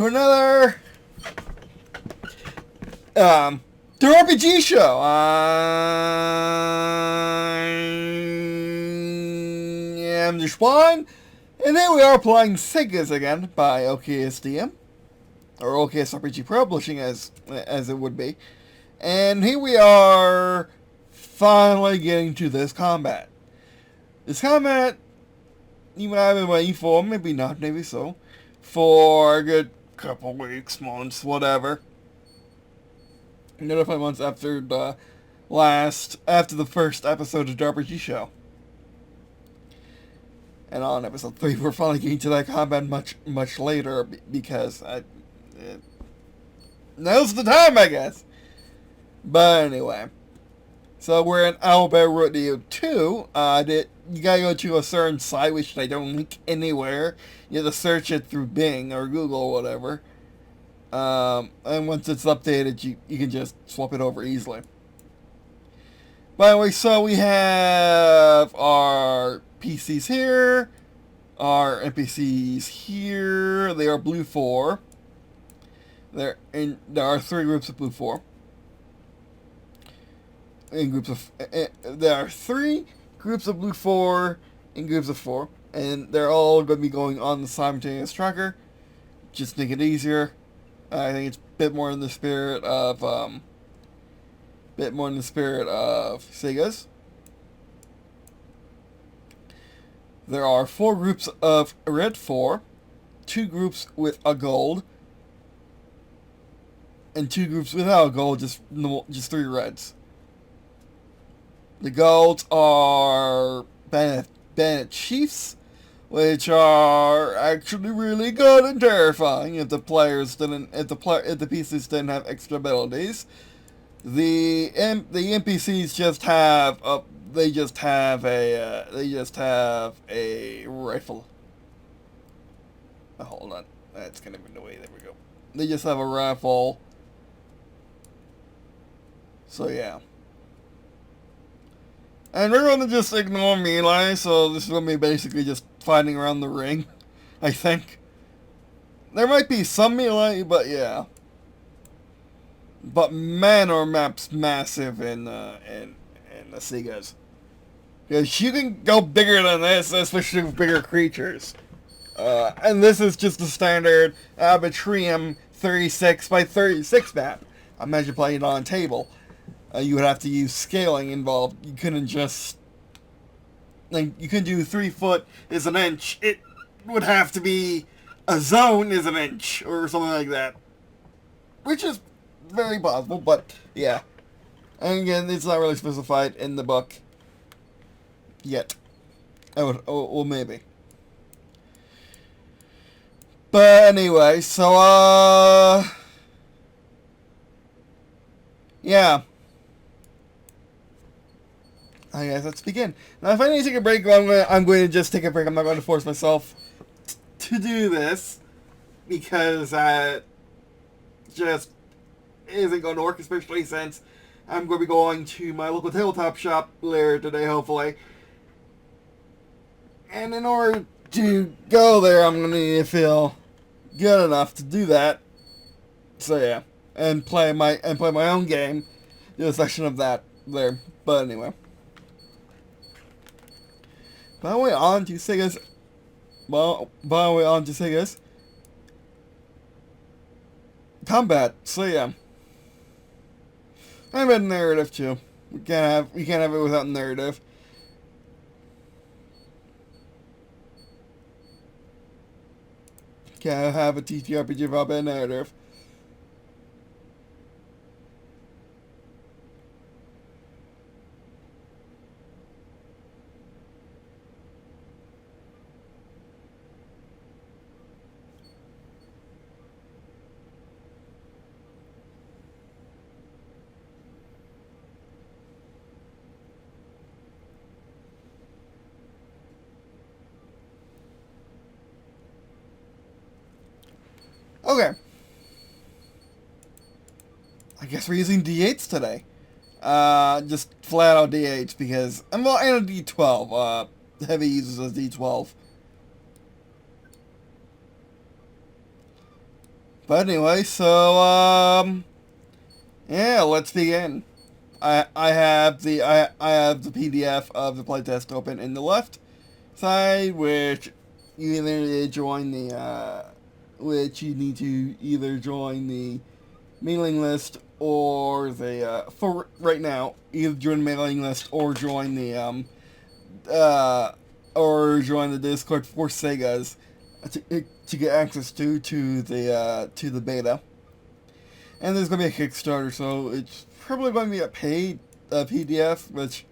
to another the RPG show. I am Deshwan, and here we are playing SAGAS again by OKSDM, or OKS RPG Publishing as it would be. And here we are finally getting to this combat. This combat, you might have been waiting for, maybe not, maybe so, for a good couple weeks, months, whatever. Another 5 months after the first episode of the RPG show. And on episode 3, we're finally getting to that combat much later, because now's the time, I guess. But anyway, so we're in Alberto 2. You gotta go to a certain site, which they don't link anywhere. You have to search it through Bing or Google or whatever. And once it's updated, you can just swap it over easily. By the way, so we have our PCs here, our NPCs here. They are blue 4. There are 3 groups of blue 4. There are 3 groups of blue 4 in groups of 4, and they're all going to be going on the simultaneous tracker. Just make it easier. I think it's a bit more in the spirit of SAGAS. There are 4 groups of red 4, 2 groups with a gold, and 2 groups without a gold. Just 3 reds. The golds are Bandit Chiefs, which are actually really good and terrifying if the PCs didn't have extra abilities. The NPCs just have a rifle. Oh, hold on, that's kind of in the way. There we go. They just have a rifle. So yeah. And we're going to just ignore melee, so this is going to be basically just fighting around the ring, I think. There might be some melee, but yeah. But man, are maps massive in the SAGAS. Because you can go bigger than this, especially with bigger creatures. And this is just a standard Ad Arbitrium 36 by 36 map. Imagine playing it on a table. You would have to use scaling involved. You couldn't just... you couldn't do 3 foot is an inch. It would have to be a zone is an inch, or something like that. Which is very possible, but yeah. And again, it's not really specified in the book. Yet. Well, maybe. But anyway, so, yeah. I guess let's begin. Now, if I need to take a break, I'm going to just take a break. I'm not going to force myself to do this, because that just isn't going to work, especially since I'm going to be going to my local tabletop shop later today, hopefully. And in order to go there, I'm going to need to feel good enough to do that. So yeah, and play my own game, do a section of that there. But anyway. By the way, on to SAGAS. Combat. So yeah, I have a narrative too. We can't have it without narrative. Can't have a TTRPG without a narrative. Okay. I guess we're using D8s today. Just flat out D8s because, and a D12. Heavy uses a D12. But anyway, so yeah, let's begin. I have the PDF of the playtest open in the left side, which you either join the which you need to either join the mailing list or the for right now, either join the mailing list or join the Discord for SAGAS to get access to the beta. And there's gonna be a Kickstarter, so it's probably going to be a paid PDF, which,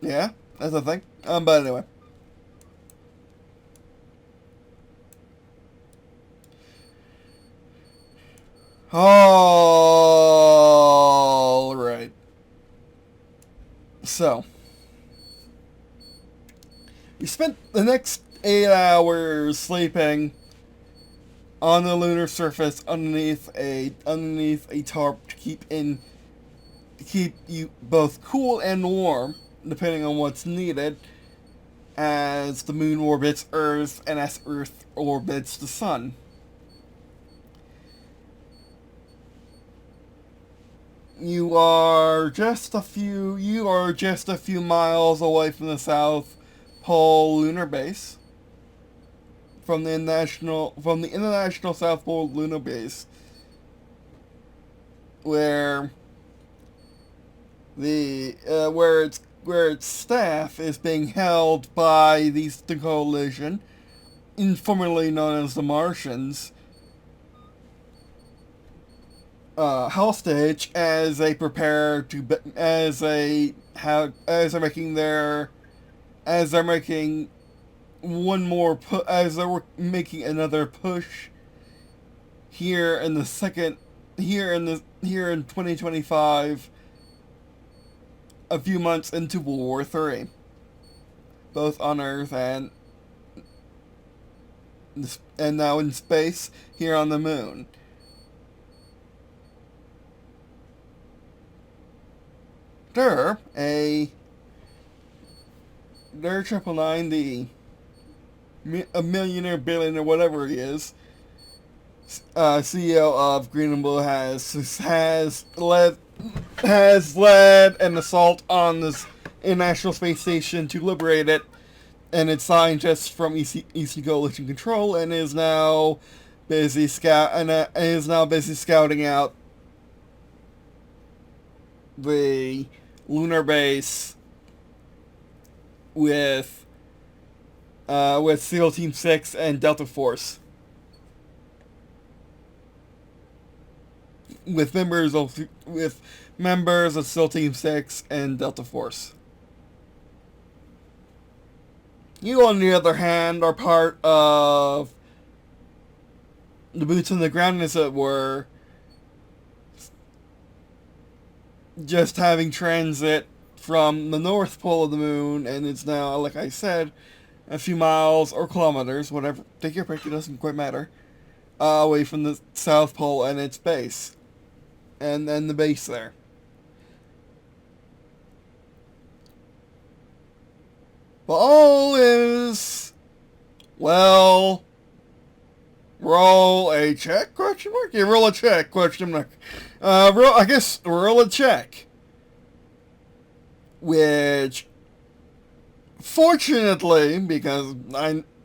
yeah, that's a thing. But anyway. Alright. So, we spent the next 8 hours sleeping on the lunar surface underneath a tarp to keep you both cool and warm, depending on what's needed, as the moon orbits Earth and as Earth orbits the sun. You are just a few miles away from the South Pole lunar base. From the international South Pole lunar base, where its staff is being held by the coalition, informally known as the Martians, hostage as they prepare to as they're making one more as they're making another push here in 2025, a few months into World War III, both on Earth and now in space here on the moon. Der 999, a millionaire, billionaire, whatever he is, CEO of Green&Blue has led an assault on this International Space Station to liberate it and its scientists from Eastern Coalition control, and is now busy scouting out the lunar base with SEAL Team 6 and Delta Force. With members of SEAL Team 6 and Delta Force. You, on the other hand, are part of the boots on the ground, as it were, just having transit from the North Pole of the moon, and it's now, like I said, a few miles or kilometers, whatever, take your pick, it doesn't quite matter, away from the South Pole and its base. And then the base there. But all is, well, roll a check, question mark? Yeah, roll a check, question mark. Roll a check. Which, fortunately, because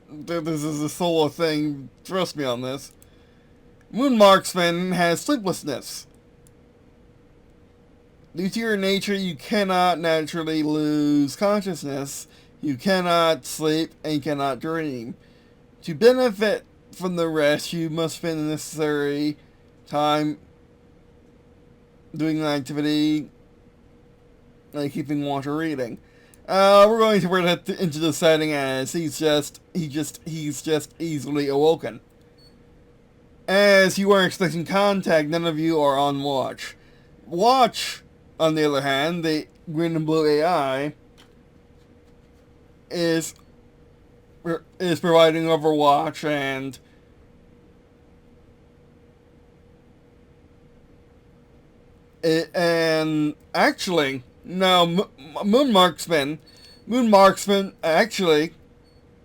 this is a solo thing, trust me on this, Moon Marksman has sleeplessness. Due to your nature, you cannot naturally lose consciousness, you cannot sleep, and you cannot dream. To benefit from the rest, you must spend the necessary time doing an activity like keeping watch or reading. We're going to bring that into the setting as he's just easily awoken. As you are expecting contact, none of you are on watch. Watch, on the other hand, the Green&Blue AI is providing Overwatch and actually, no, Moon Marksman, actually,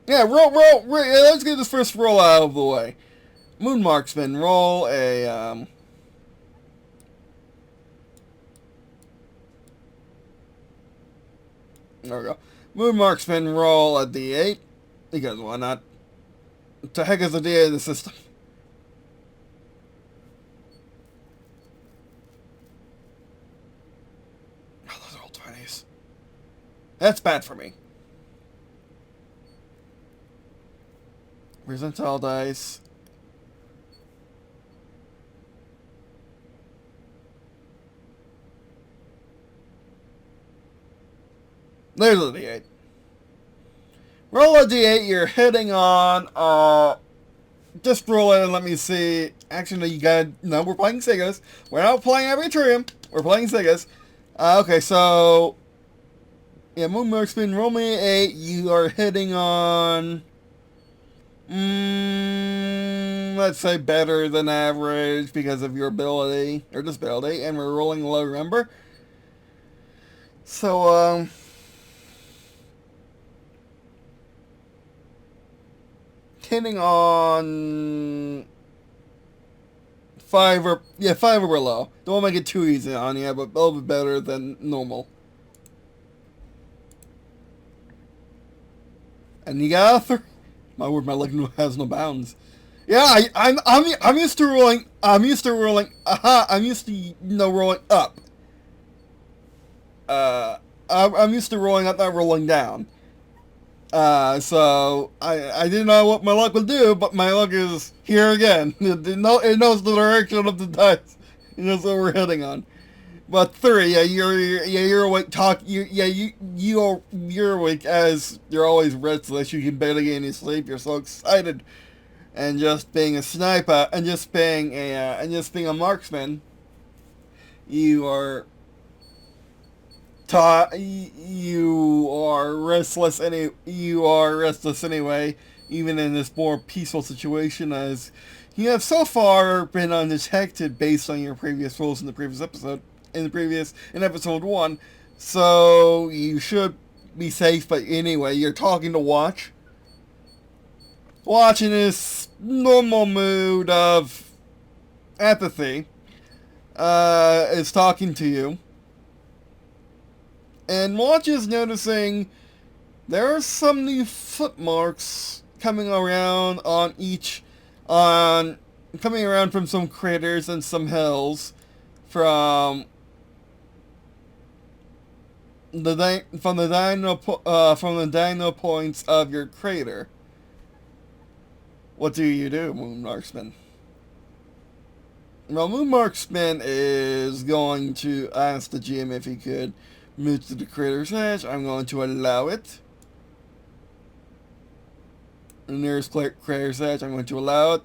yeah, let's get this first roll out of the way. Moon Marksman, roll a there we go. Moon Marksman, roll a D8 because why not? To heck is the D8 in the system? Oh, those are all 20s. That's bad for me. Percentile dice. There's a D8. Roll a D8, you're hitting on, just roll it and let me see. Actually, you gotta, no, we're playing SAGAS. We're not playing Ad Arbitrium. We're playing SAGAS. Okay, so, yeah, Moon Marksman, roll me 8. You are hitting on, let's say better than average because of your ability, or disability, and we're rolling a low number. So, hitting on 5 or below. Don't make it too easy on you, but a little bit better than normal. And you got a 3. My word, my luck has no bounds. Yeah, I'm used to rolling. I'm used to rolling up. I'm used to rolling up, not rolling down. So I didn't know what my luck would do, but my luck is here again. It knows the direction of the dice. It knows what we're hitting on. But 3, you're awake. You're awake as you're always restless. You can barely get any sleep. You're so excited, and just being a sniper, and just being a marksman, you are. You are restless anyway, even in this more peaceful situation, as you have so far been undetected based on your previous rolls in the previous episode, in episode 1, so you should be safe. But anyway, you're talking to Watch. Watch in his normal mood of apathy, is talking to you. And Watch is noticing there are some new footmarks coming around coming around from some craters and some hills from the dino points of your crater. What do you do, Moon Marksman? Well, Moon Marksman is going to ask the GM if he could move to the crater's edge. I'm going to allow it. The nearest crater's edge, I'm going to allow it.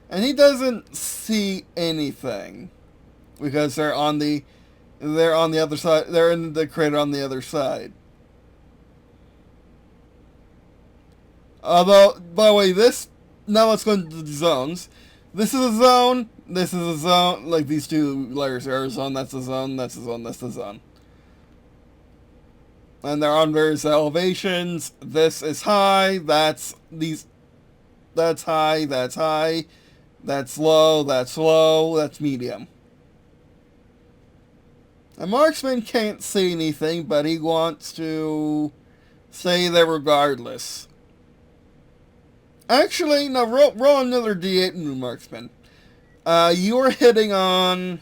And he doesn't see anything because they're on the other side. They're in the crater on the other side. Although, by the way, now let's go into the zones. This is a zone. This is a zone. Like these two layers are a zone. That's a zone. That's a zone. That's a zone. And they're on various elevations. This is high. That's high. That's high. That's low. That's low. That's medium. A marksman can't see anything, but he wants to stay there regardless. Actually, no, roll another D8, new marksman. You are hitting on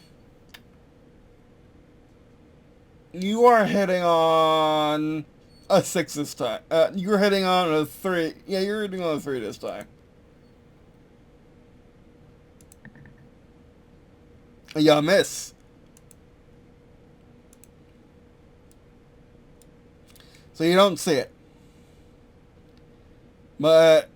a 6 this time. You're hitting on a 3. Yeah, you're hitting on a 3 this time. Yeah, miss. So you don't see it. But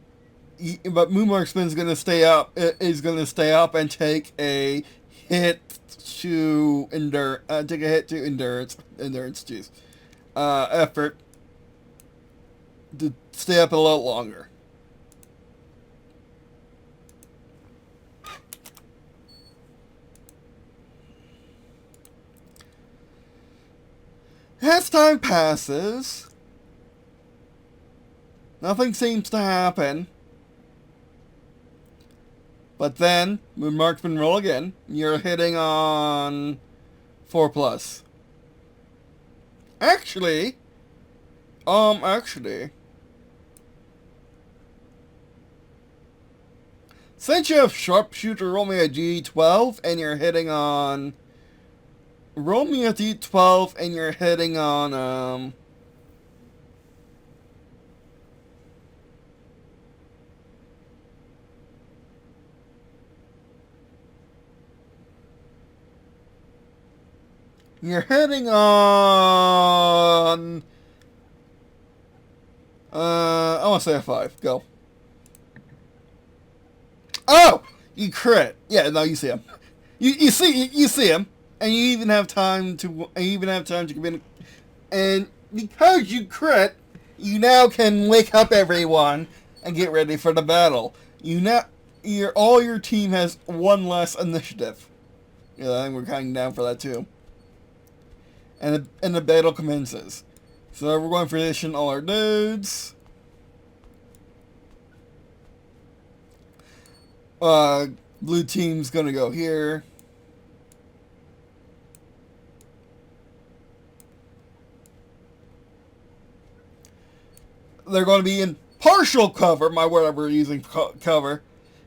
Moon Marksman's gonna stay up. Is gonna stay up and take a hit to endurance. Jeez. Effort to stay up a little longer. As time passes, nothing seems to happen. But then, Moon Marksman roll again. You're hitting on 4+. Actually, since you have Sharpshooter, roll me a D12, and you're hitting on... Roll me a D12, and you're hitting on, You're hitting on... I want to say a 5. Go. Oh! You crit. Yeah, no, you see him. You see him, and you even have time to come in. And because you crit, you now can wake up everyone and get ready for the battle. All your team has 1 less initiative. Yeah, I think we're counting down for that too. And the battle commences. So we're going for addition all our dudes. Blue team's gonna go here. They're going to be in partial cover. My word, we're using cover.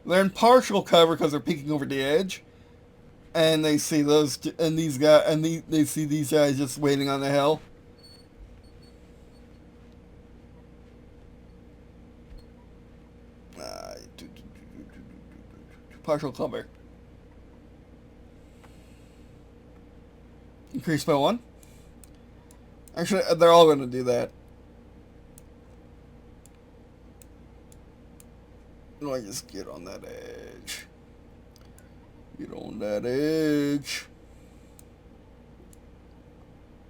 They're in partial cover because they're peeking over the edge. And they see those, and these guys, and they see these guys just waiting on the hill. Partial cover. Increase by 1. Actually, they're all going to do that. Let me just get on that edge. Get on that edge.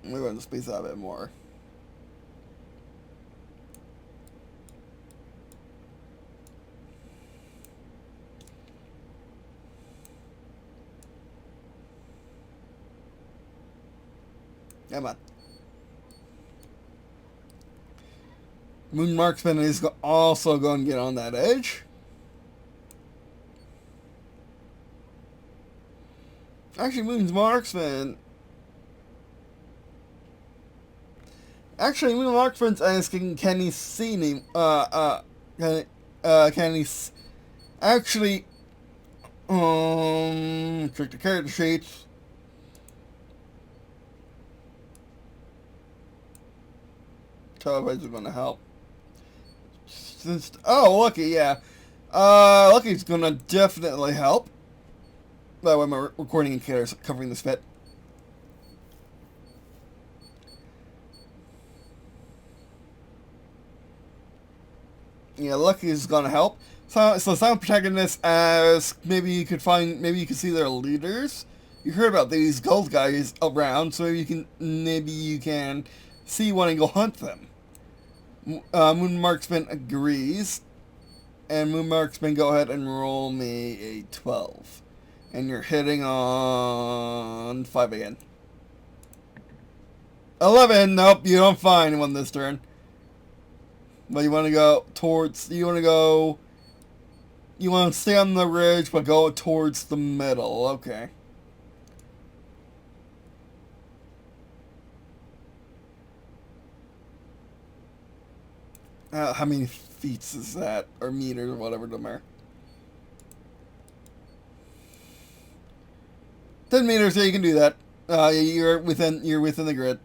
I'm going to space out a bit more. Come on. Moon Marksman is also going to get on that edge. Actually, Moon Marksman's asking, can he see me? Can he... Actually, check the character sheets. Television's going to help. Lucky, yeah. Lucky's going to definitely help. By the way, my recording indicator is covering this bit. Yeah, Lucky's going to help. So sound protagonist as maybe you could see their leaders. You heard about these gold guys around, so maybe you can see one and go hunt them. Moon Marksman agrees, and Moon Marksman, go ahead and roll me a 12, and you're hitting on 5 again. 11. Nope, you don't find one this turn. But you want to go towards. You want to stay on the ridge, but go towards the middle. Okay. How many feet is that? Or meters, or whatever the matter. 10 meters, yeah, you can do that. You're within the grid.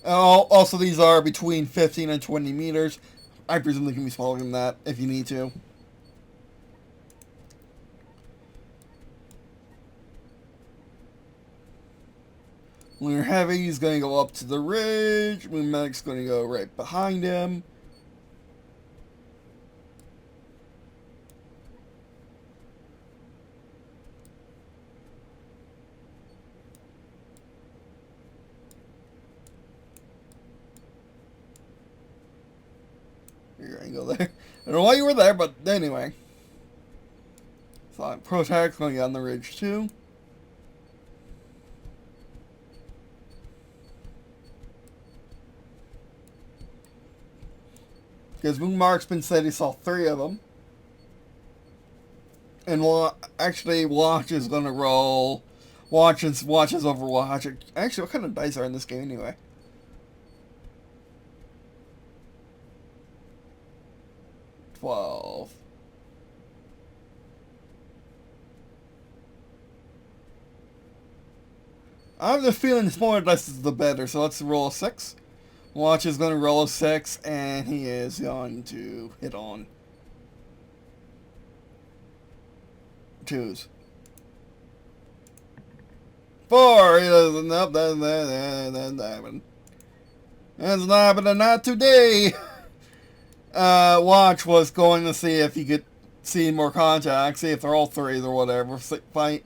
Also, these are between 15 and 20 meters. I presume they can be smaller than that if you need to. Lunar Heavy is going to go up to the ridge. Moon Medic's going to go right behind him. You're going to go there. I don't know why you were there, but anyway. So Protect's going to get on the ridge too. Because Moon Marksman said he saw 3 of them. And actually, Watch is gonna roll. Watch is Overwatch. Actually, what kind of dice are in this game anyway? $12. I have the feeling smaller dice is the better, so let's roll a 6. Watch is going to roll a 6, and he is going to hit on 2s. 4. He doesn't. Nope, that's happening. That's not happening. Not today. Watch was going to see if he could see more contacts, see if they're all 3s or whatever. See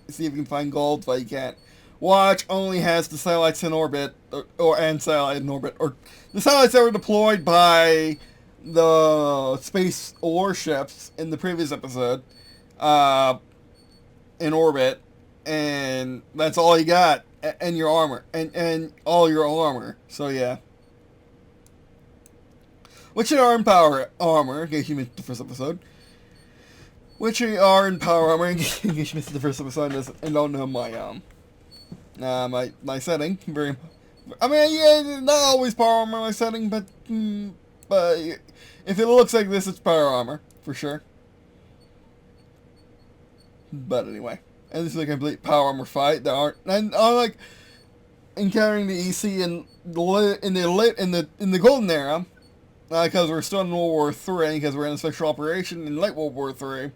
if you can find gold, but you can't. Watch only has the satellites in orbit, or satellite in orbit, or the satellites that were deployed by the space warships in the previous episode, in orbit, and that's all you got, and your armor, and all your armor. So yeah. Which are in power armor, in case you missed the first episode. Which are in power armor, in case you missed the first episode and don't know my setting. I mean, yeah, not always power armor my setting, but if it looks like this, it's power armor for sure. But anyway, and this is a complete power armor fight. There aren't, and unlike encountering the EC in the golden era, because we're still in World War III, because we're in a special operation in late World War III.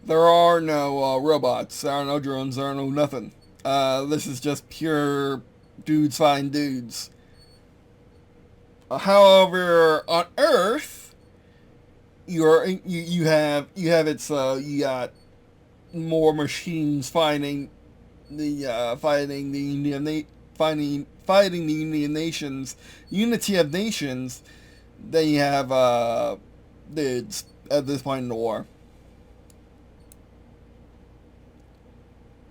There are no robots, there are no drones, there are no nothing. This is just pure dudes fighting dudes. However, on Earth, you got more machines fighting the unity of nations than you have dudes at this point in the war.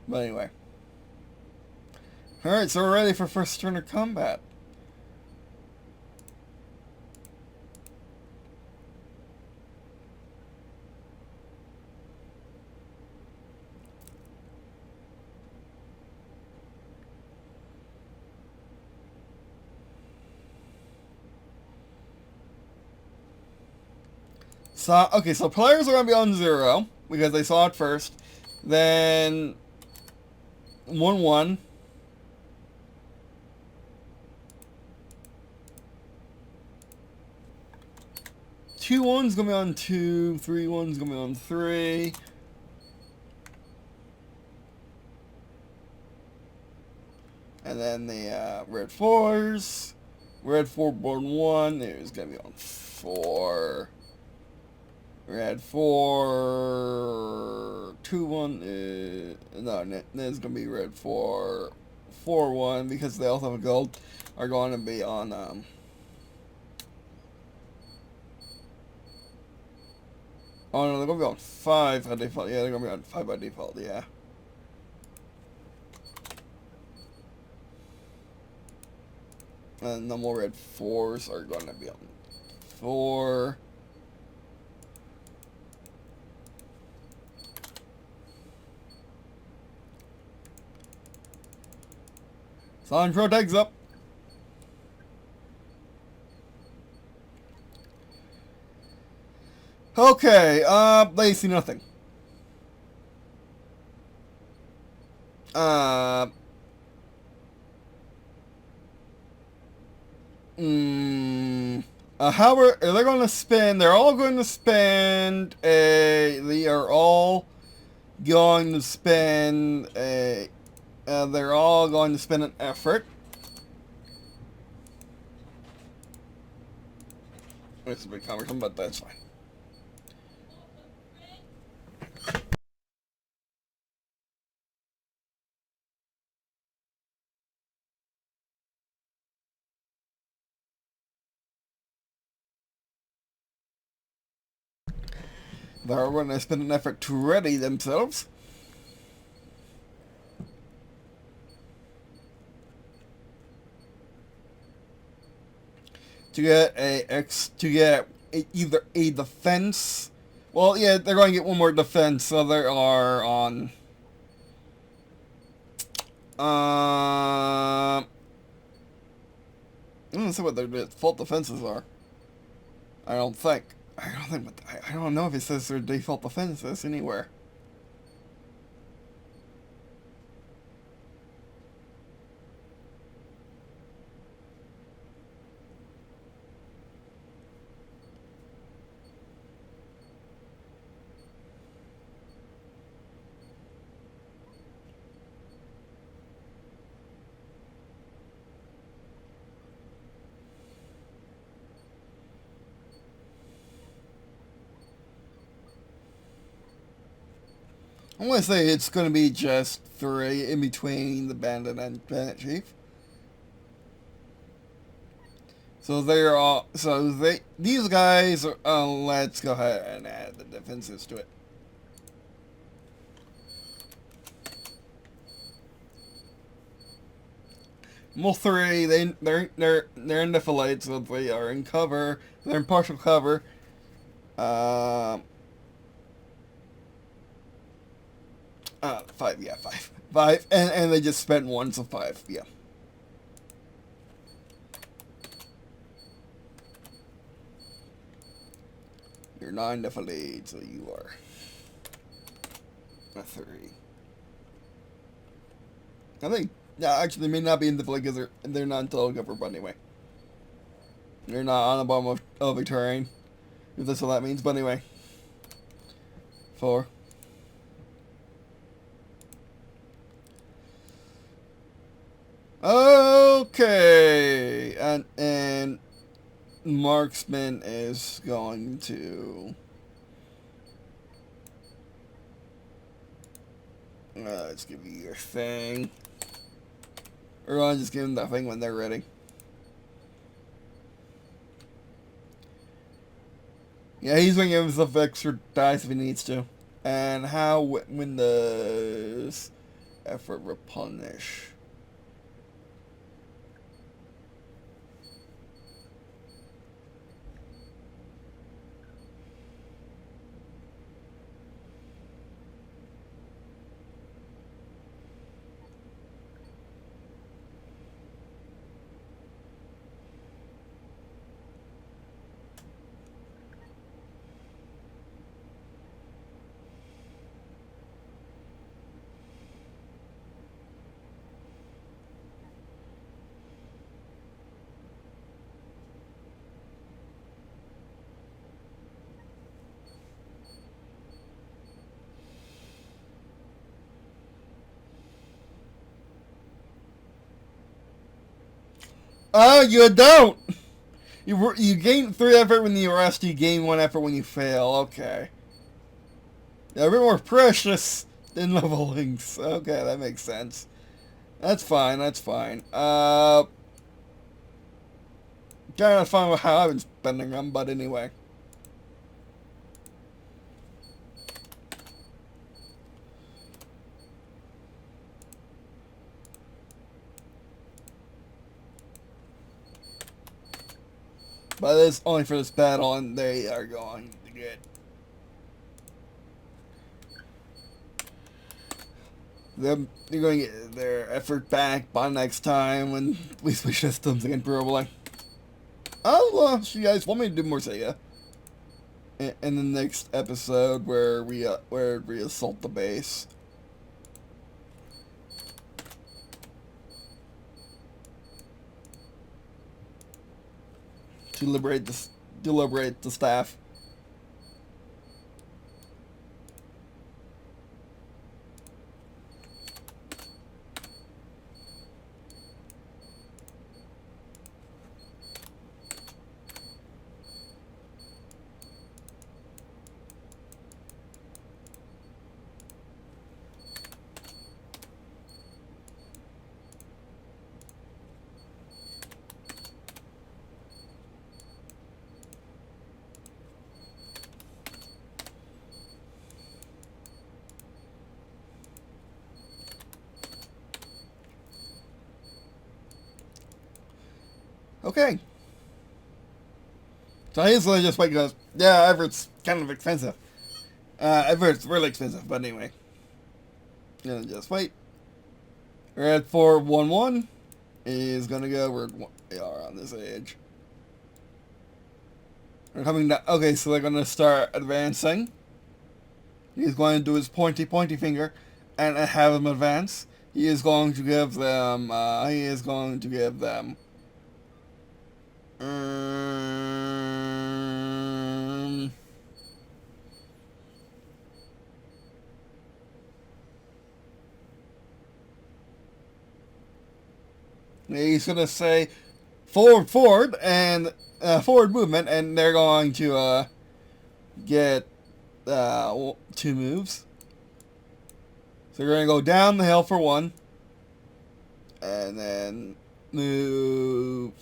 But anyway. Alright, so we're ready for first turn of combat. So, okay, so players are going to be on 0, because they saw it first. Then 1-1. Two one's gonna be on 2, 3 one's gonna be on 3. And then the red 4s. Red 4 born 1 is gonna be on 4. Red 4 2 1 no, then it's gonna be red 4 4 1, because they also have a gold, are going to be on oh no, they're gonna be on 5 by default. Yeah, they're gonna be on 5 by default, yeah. And the more red 4s are gonna be on 4. Sun Protect's up. Okay, they see nothing. However, they're going to spend, they're all going to spend they are all going to spend they're all going to spend an effort. It's a bit cumbersome, but that's fine. They're going to spend an effort to ready themselves. To get either a defense Well, yeah, they're going to get one more defense, so they are on... I don't see what their default defenses are. I don't think. I don't know if it says their default defenses anywhere. I'm going to say it's going to be just 3 in between the bandit and bandit chief. So they're all, these guys are, let's go ahead and add the defenses to it. Well, 3, they're in the fight, so they are in cover, they're in partial cover. 5, yeah, 5. 5, and they just spent 1, so 5, yeah. You're not in the fight, so you are a 3. I think, yeah, actually, they may not be in the fight because they're not in total cover, but anyway. They're not on the bottom of a terrain, if that's what that means, but anyway. 4. Okay, and Marksman is going to let's give you your thing, or I'll just give them that thing when they're ready. Yeah, he's going to give himself extra dice if he needs to. And how when does effort replenish? Oh, you don't! You gain 3 effort when you arrest, you gain 1 effort when you fail. Okay. Yeah, a bit more precious than levelings. Okay, that makes sense. That's fine, that's fine. Trying to find out how I've been spending them, but anyway. But it's only for this battle, and they are going to get they're going to get their effort back by next time when we switch systems again, probably. Oh, you guys want me to do more Sega in the next episode where we assault the base. To liberate the staff. Okay. So he's just like goes, yeah, Everett's kind of expensive. It's really expensive, but anyway. Gonna just wait. Red 411 is gonna go. We are on this edge. We're coming down. Okay, so they're gonna start advancing. He's going to do his pointy finger and have them advance. He is going to give them. He's gonna say forward, and forward movement, and they're going to get 2 moves. So they're gonna go down the hill for 1, and then move.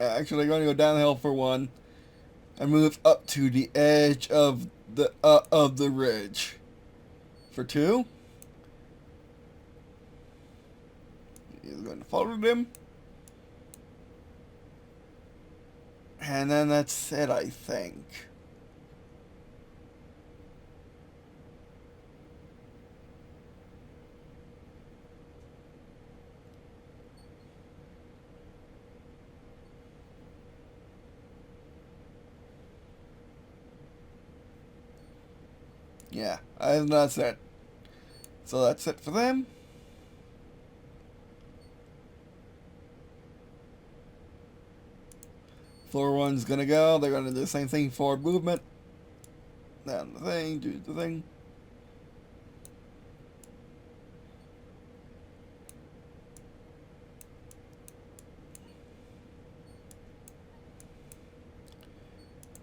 Actually, they're gonna go down the hill for 1, and move up to the edge of the ridge for 2. He's going to follow them. And then that's it, I think. Yeah, that's it. So that's it for them. Floor 1's gonna go. They're gonna do the same thing. Forward movement. Down the thing. Do the thing.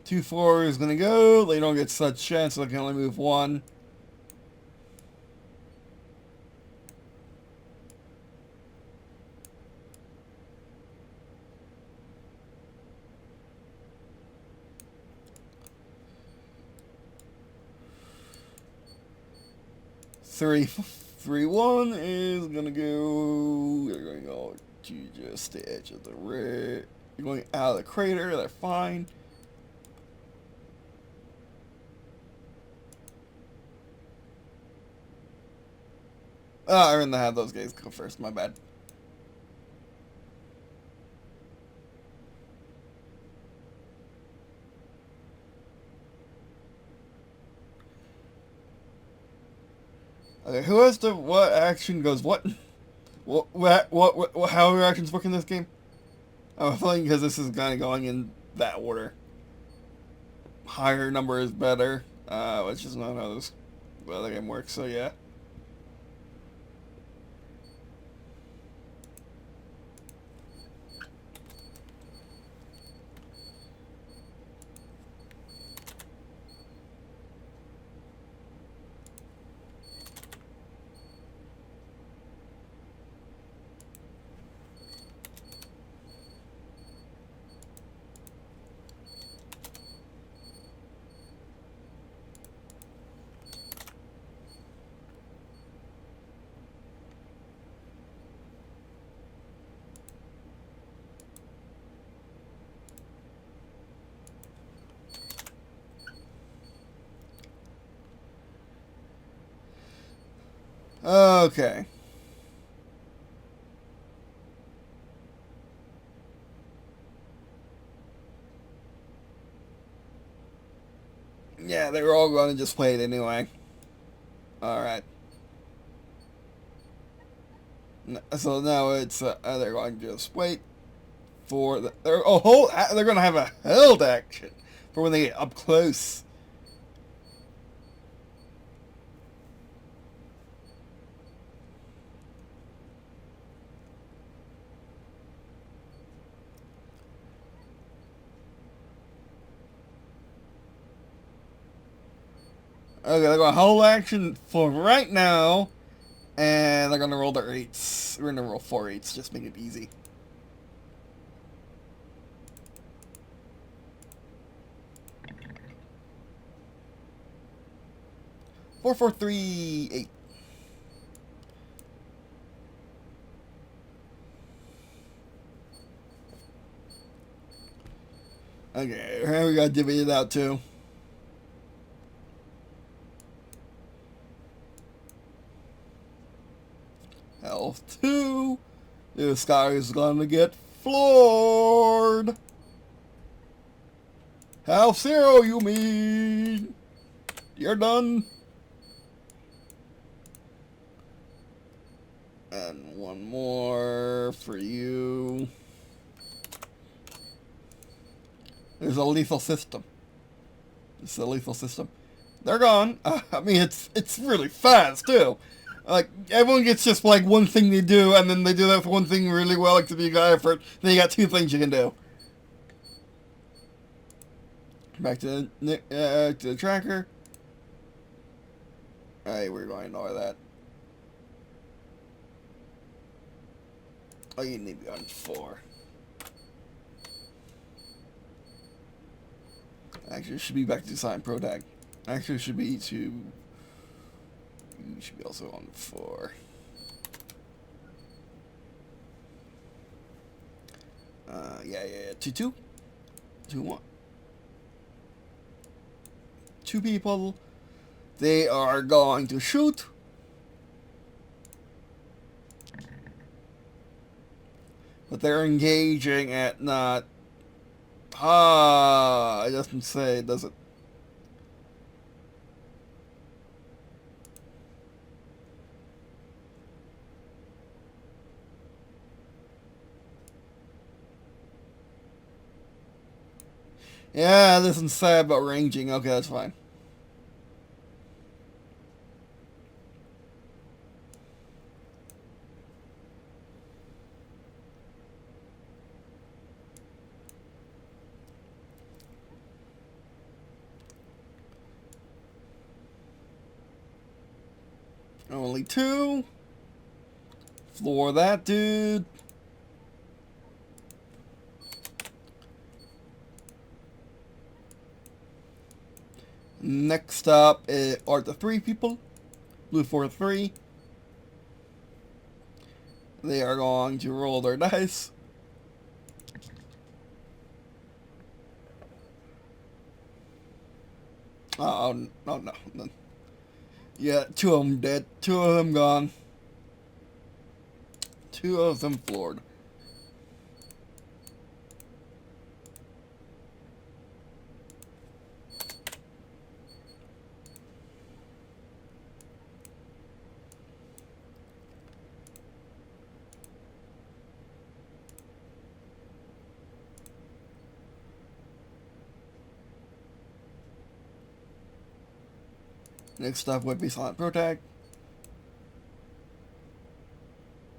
Two floor is gonna go. They don't get such chance. So they can only move 1. Three, 1 is gonna go. They're gonna go to just the edge of the red. You're going out of the crater. They're fine. Oh, I'm gonna have those guys go first. My bad. Okay, who has the what action goes what? How reactions work in this game? I'm feeling because this is kind of going in that order. Higher number is better, which is not how this other game works. So yeah. Okay. Yeah, they were all going to just play it anyway. Alright. So now it's, they're going to just wait for they're going to have a held action for when they get up close. Okay, they're going to hold action for right now, and they're going to roll their 8s. We're going to roll 4 8s, just make it easy. Four, 4, 3, 8. Okay, here we got divvy it out too. This guy is gonna get floored. Half zero, you mean? You're done. And one more for you. There's a lethal system. It's a lethal system. They're gone. I mean, it's really fast too. Like everyone gets just like one thing they do, and then they do that one thing really well. Like if you got effort, then you got two things you can do. Back to the tracker. Alright, we're going to ignore that. Oh, you need to be on 4. Actually, it should be back to sign pro tag. Actually, it should be to. You should be also on 4. Yeah. 2-2. 2-1. 2 people. They are going to shoot. But they're engaging at not. It doesn't say, does it? Yeah, it doesn't say about ranging. Okay, that's fine. Only 2. Floor that dude. Next up are the 3 people. Blue 4-3. They are going to roll their dice. Oh no. Yeah, 2 of them dead. 2 of them gone. 2 of them floored. Next up would be Silent Protag.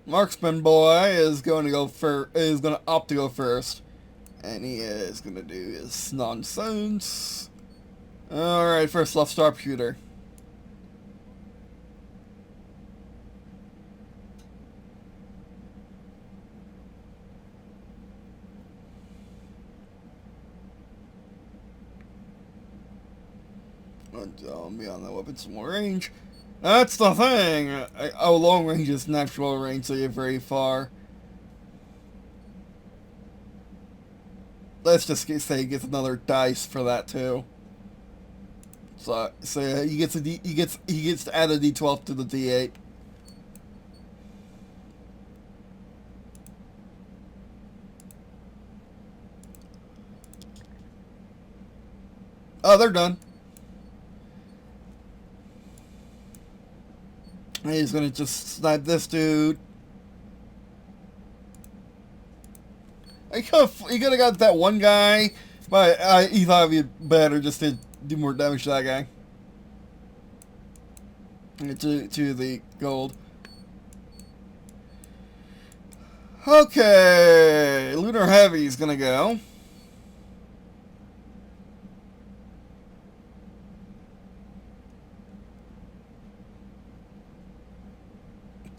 Marksman boy is going to go is going to opt to go first, and he is going to do his nonsense. All right, first left sharpshooter. I'll be on that weapon some more range. That's the thing. Long range is natural range, so you're very far. Let's just say he gets another dice for that too. So he gets to add a D12 to the D8. Oh, they're done. And he's gonna just snipe this dude. He could have got that one guy, but he thought it'd be better just to do more damage to that guy. To the gold. Okay, Lunar Heavy is gonna go.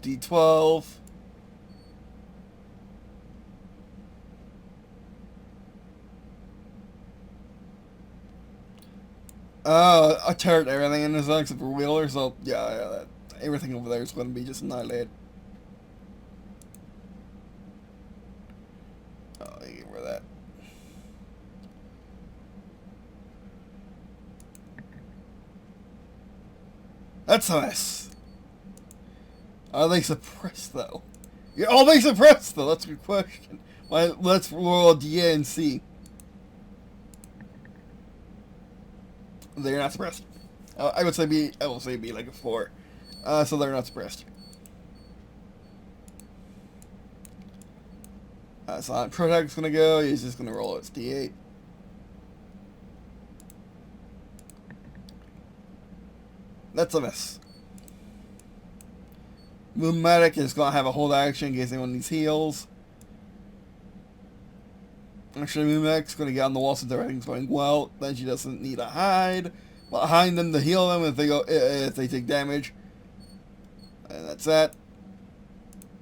D12. I teared everything in this except for Wheeler, so yeah, everything over there is going to be just annihilated. Oh, you get rid of that. That's a mess. Are they suppressed though? Are they suppressed though? That's a good question. Well, let's roll D and C. They're not suppressed. I would say be like a 4. So they're not suppressed. So Protect's gonna go. He's just gonna roll its D8. That's a miss. Moon Medic is gonna have a hold action in case anyone needs heals. Actually, Moon Medic's gonna get on the wall since everything's going well. Then she doesn't need to hide behind them to heal them if they take damage. And that's that.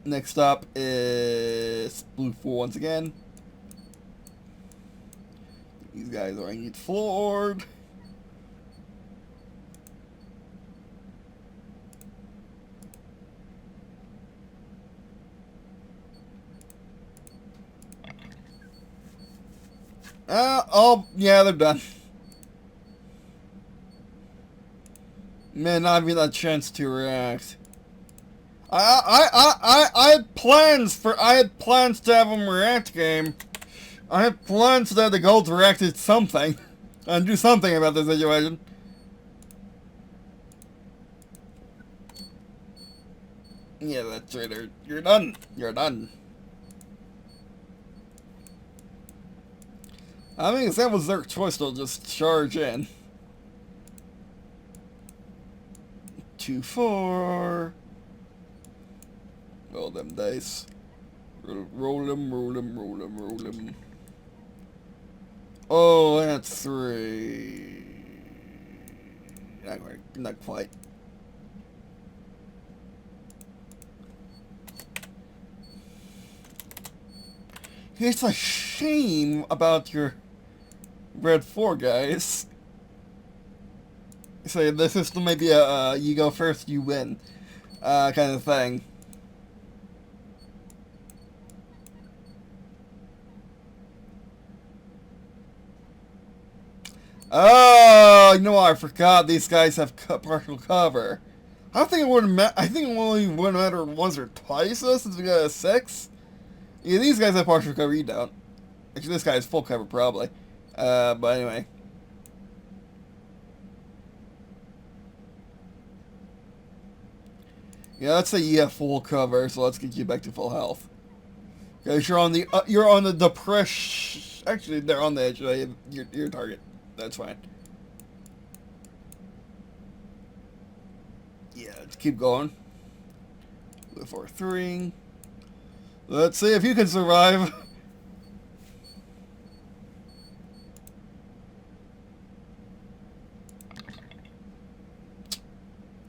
Next up is Blue 4 once again. These guys are gonna get floored. Oh, yeah, they're done. Man, not even a chance to react. I had plans to have them react game. I had plans to have the gold react to something. And do something about the situation. Yeah, that's right. You're done. You're done. I mean, if that was their choice, they'll just charge in. 2, 4. Roll them dice. Roll them, roll them, roll them, roll them. Oh, that's 3. Not quite. It's a shame about your Red 4 guys. So the system may be a you go first, you win kind of thing. Oh, you know what? I forgot these guys have partial cover. I think it wouldn't. I think it only wouldn't matter once or twice though, since we got a 6. Yeah, these guys have partial cover. You don't. Actually, this guy has full cover probably. But anyway. Yeah, let's say you have full cover, so let's get you back to full health. Because you're on the depression. Actually, they're on the edge of your target. That's fine. Yeah, let's keep going. 4, 3. Let's see if you can survive.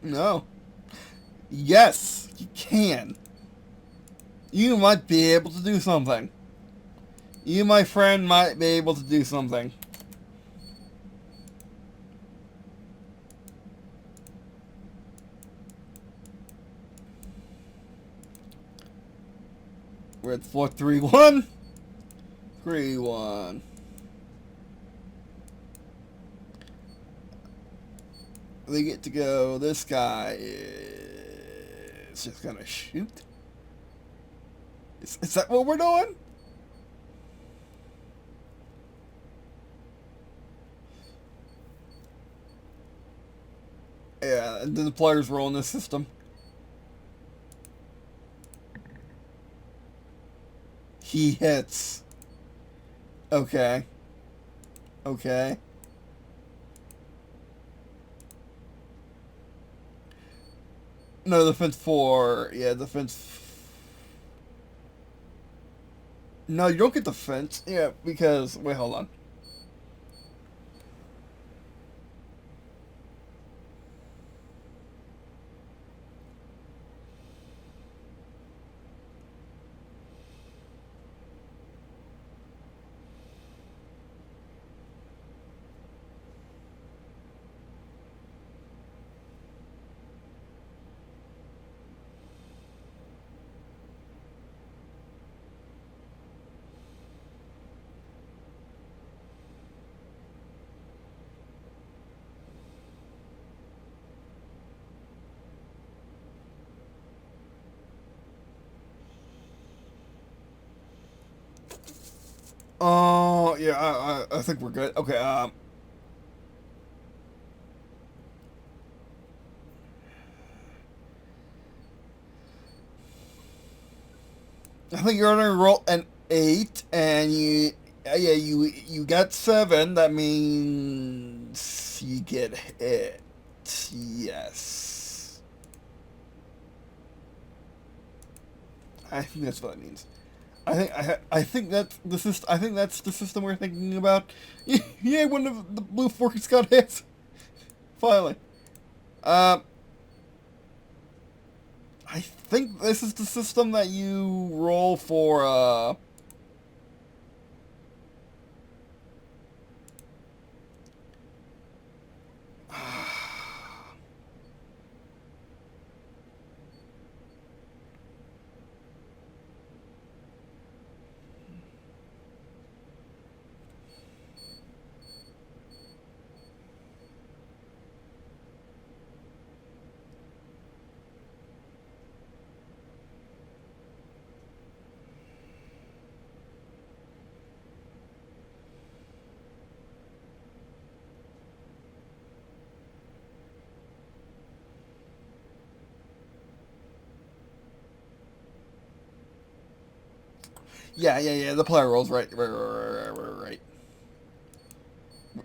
No. Yes, you can. You might be able to do something. You, my friend, might be able to do something. We're at 4, 3, 1. 3, 1. They get to go. This guy is just gonna shoot. Is that what we're doing? Yeah, and then the players roll in this system. He hits. Okay. Okay. No, defense 4. Yeah, defense. No, you don't get defense. Yeah, because wait, hold on. Oh, yeah, I think we're good. Okay, I think you're gonna roll an 8, and yeah, you got 7. That means you get hit. Yes. I think that's what it means. I think that's the system we're thinking about. Yeah, one of the blue forks got hit. Finally. Uh, I think this is the system that you roll for, yeah, the player rolls, right.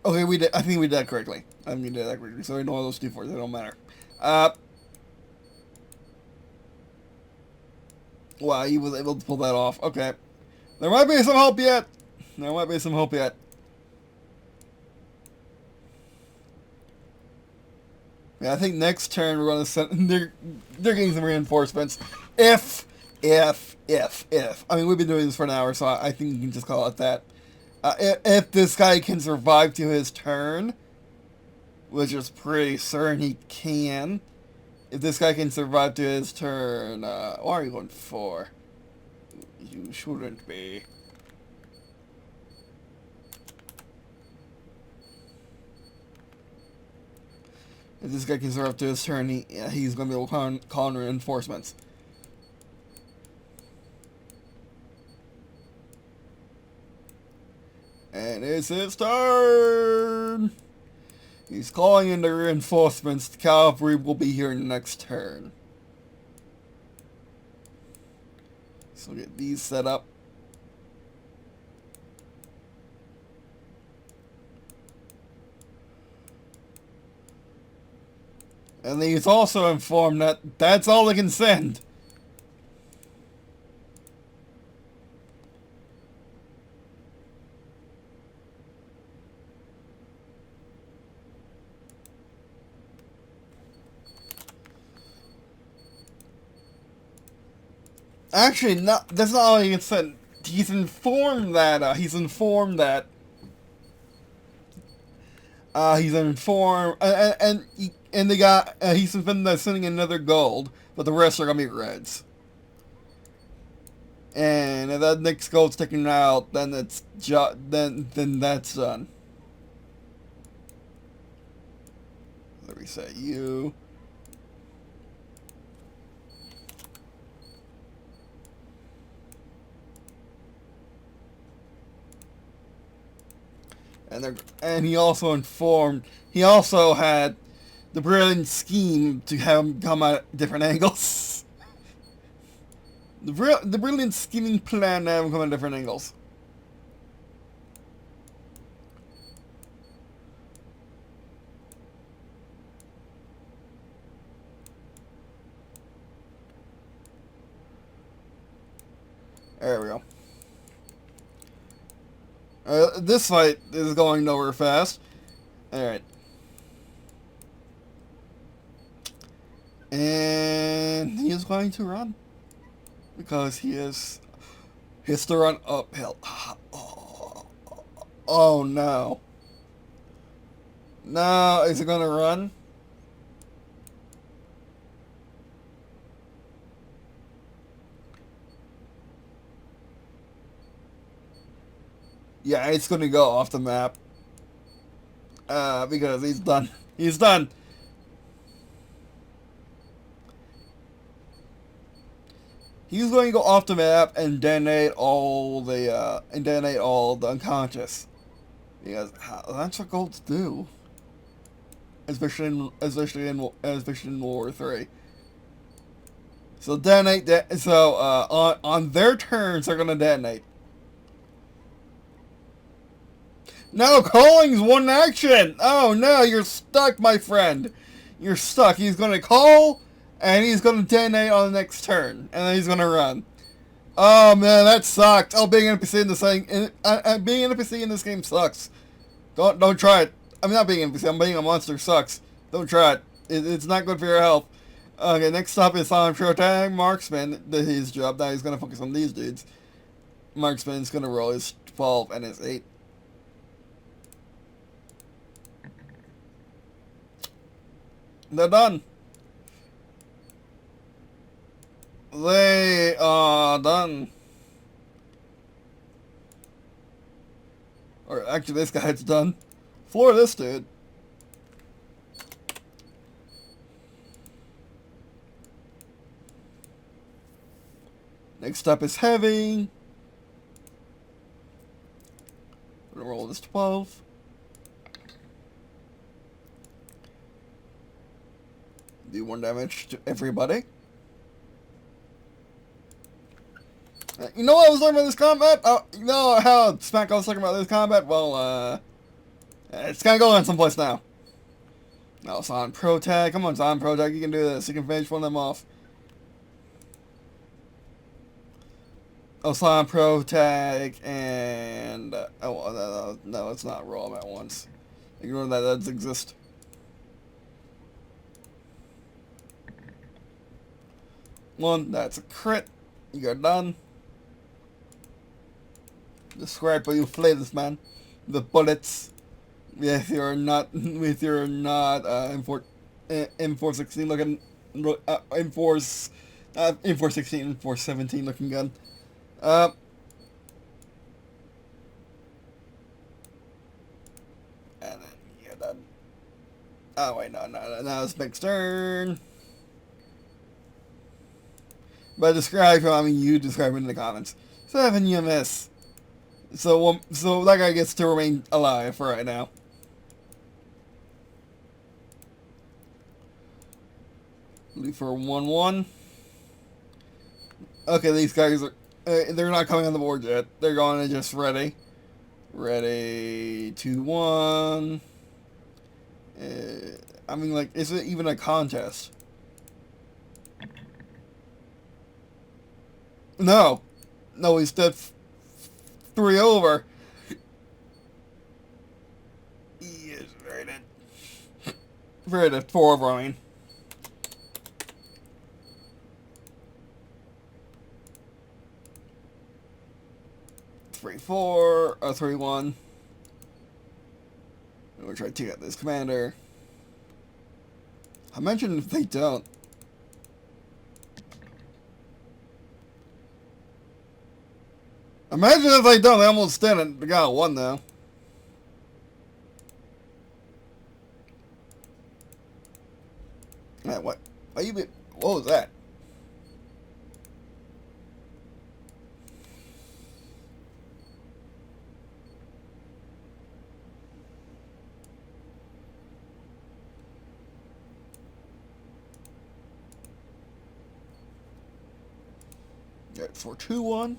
Okay, I think we did that correctly. I think we did that correctly, so ignore those D4s, they don't matter. Uh, wow, he was able to pull that off. Okay. There might be some hope yet. There might be some hope yet. Yeah, I think next turn we're gonna send. They're getting some reinforcements. If. I mean, we've been doing this for an hour, so I think you can just call it that. If this guy can survive to his turn, which is pretty certain he can. If this guy can survive to his turn, what are you going for? You shouldn't be. If this guy can survive to his turn, he's going to be able to call in reinforcements. And it's his turn! He's calling in the reinforcements. The cavalry will be here next turn. So get these set up. And he's also informed that that's all they can send. Actually, that's not all he can send. He's informed that, and they got, he's been sending another gold, but the rest are gonna be reds. And if that next gold's taken out, then then that's done. Let me reset you. And he also had the brilliant scheme to have him come at different angles. The brilliant scheming plan to have him come at different angles. There we go. This fight is going nowhere fast. Alright. And he is going to run. Because he has to run uphill. Oh no. No, is he going to run? Yeah, it's going to go off the map. Because he's done. He's done. He's going to go off the map and detonate all the unconscious. Because that's what golds do. Especially in War 3. So detonate that. So on their turns, they're gonna detonate. No, calling's one action. Oh no, you're stuck, my friend. You're stuck. He's gonna call, and he's gonna detonate on the next turn, and then he's gonna run. Oh man, that sucked. Oh, being an NPC in this thing, being an NPC in this game sucks. Don't try it. I'm not being an NPC. I'm being a monster. Sucks. Don't try it. It's not good for your health. Okay, next up is on Protag Marksman. His job. Now he's gonna focus on these dudes. Marksman's gonna roll his 12 and his 8. They're done. They are done. Or actually, this guy's done. Floor this dude. Next up is heavy. I'm gonna roll this 12. Do 1 damage to everybody. You know what I was talking about this combat? You know how Smack I was talking about this combat? Well, it's gonna go on someplace now. No, it's on Protag. Come on, it's on Protag. You can do this. You can finish one of them off. Oh, it's on Protag and... no, it's not. Roll them at once. Ignore that. That does exist. One, that's a crit. You are done. Describe how you play this man. The bullets. If you're not M416 looking M416, M417 looking gun. And then you're done. Oh wait, no, now it's next turn. But describe him, I mean you describe him in the comments. 7, you miss. So that guy gets to remain alive for right now. Leave for 1-1. Okay, these guys are... they're not coming on the board yet. They're going to just ready. Ready, 2-1. I mean, like, is it even a contest? No. No, he's dead 3 over. He is very dead. Very dead. 4 over, I mean. Three, 4, 3-1. We'll try to take out this commander. I mentioned if they don't. Imagine if they don't, they almost didn't. They got 1 though. Man, what? What was that? Got 4-2-1.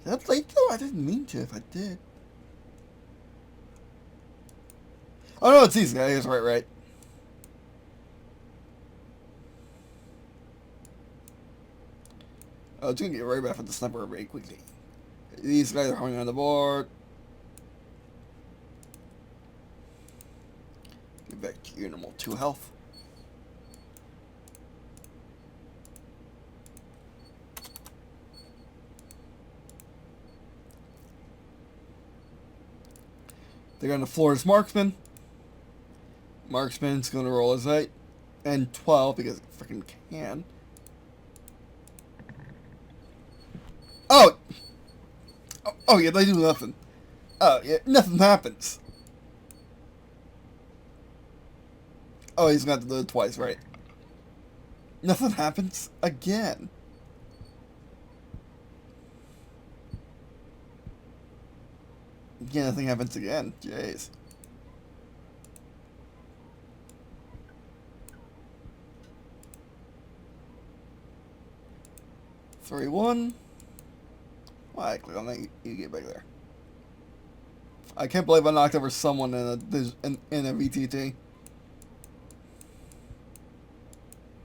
Did I play though? I didn't mean to if I did. Oh no, it's these guys. Right. Oh, it's gonna get right back with the sniper very quickly. These guys are hanging on the board. Get back to your normal 2 health. They're going to floor his marksman. Marksman's going to roll his 8. and 12 because it freaking can. Oh! Oh yeah, they do nothing. Oh yeah, nothing happens. Oh, he's gonna have to do it twice, right? Nothing happens again. Yeah, nothing happens again. Jeez. Three, one. Why? Click on that. You get back there. I can't believe I knocked over someone in a VTT.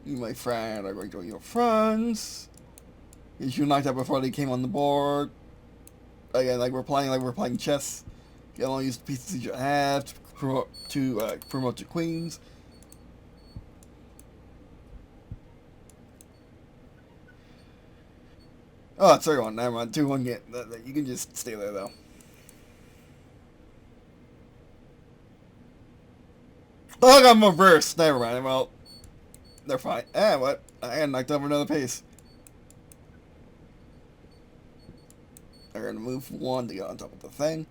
You, my friend, are going to join your friends. You knocked out before they came on the board. Again, like we're playing chess. You only use the pieces you have to promote your queens. Oh, it's 3-1. Never mind. 2-1. You can just stay there though. Oh, I got reversed. Never mind. Well, they're fine. What? I got knocked over another piece. They're gonna move one to get on top of the thing.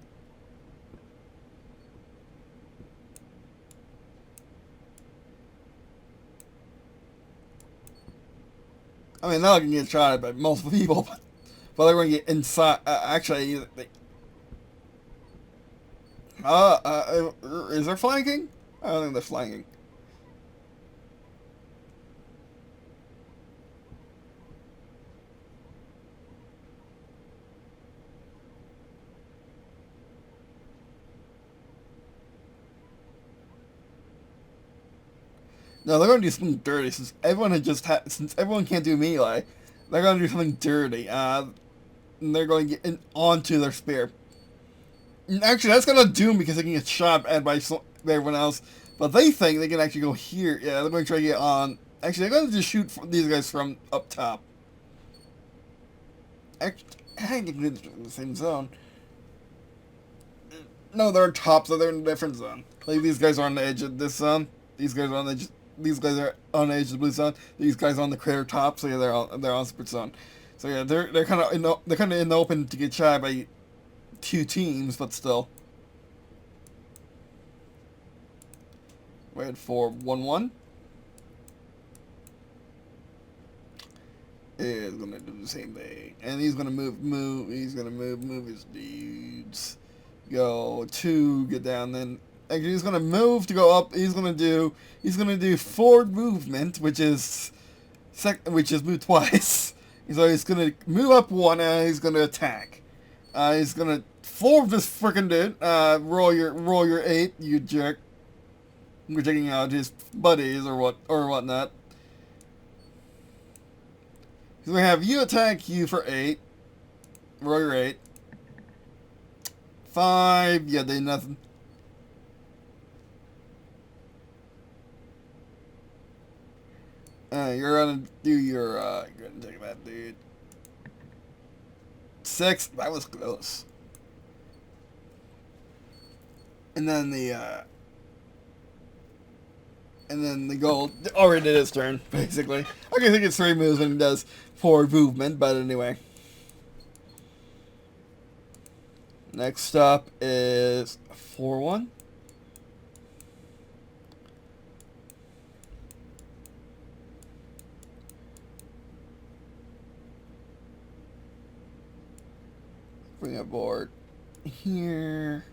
I mean, they're gonna get shot by multiple people, but they're gonna get inside. Actually, is there flanking? I don't think they're flanking. No, they're gonna do something dirty since everyone can't do melee. They're gonna do something dirty. And they're going to get onto their spear. And actually, that's gonna do them because they can get shot at by everyone else. But they think they can actually go here. Yeah, they're going to try to get on. Actually, they're going to just shoot these guys from up top. Actually, I think they can do this in the same zone. No, they're on top, so they're in a different zone. Like these guys are on the edge of this zone. These guys are on the edge. These guys are on the edge of the blue zone. These guys are on the crater top, so yeah, they're on separate zone. So yeah, they're kind of in the open to get shot by two teams, but still. Wait for 1-1. Is gonna do the same thing, and he's gonna move. He's gonna move his dudes. Go 2, get down, then. Actually, he's gonna move to go up. He's gonna do forward movement, which is move twice. So he's gonna move up 1, and he's gonna attack. He's gonna forward this frickin' dude. Roll your 8, you jerk. We're taking out his buddies or whatnot. He's gonna have you attack you for 8. Roll your 8. 5. Yeah, they nothing. You're gonna do your, you're gonna take that dude. 6, that was close. And then the gold already did his turn, basically. I can think it's 3 moves when he does forward movement, but anyway. Next up is 4-1. Bring a board here.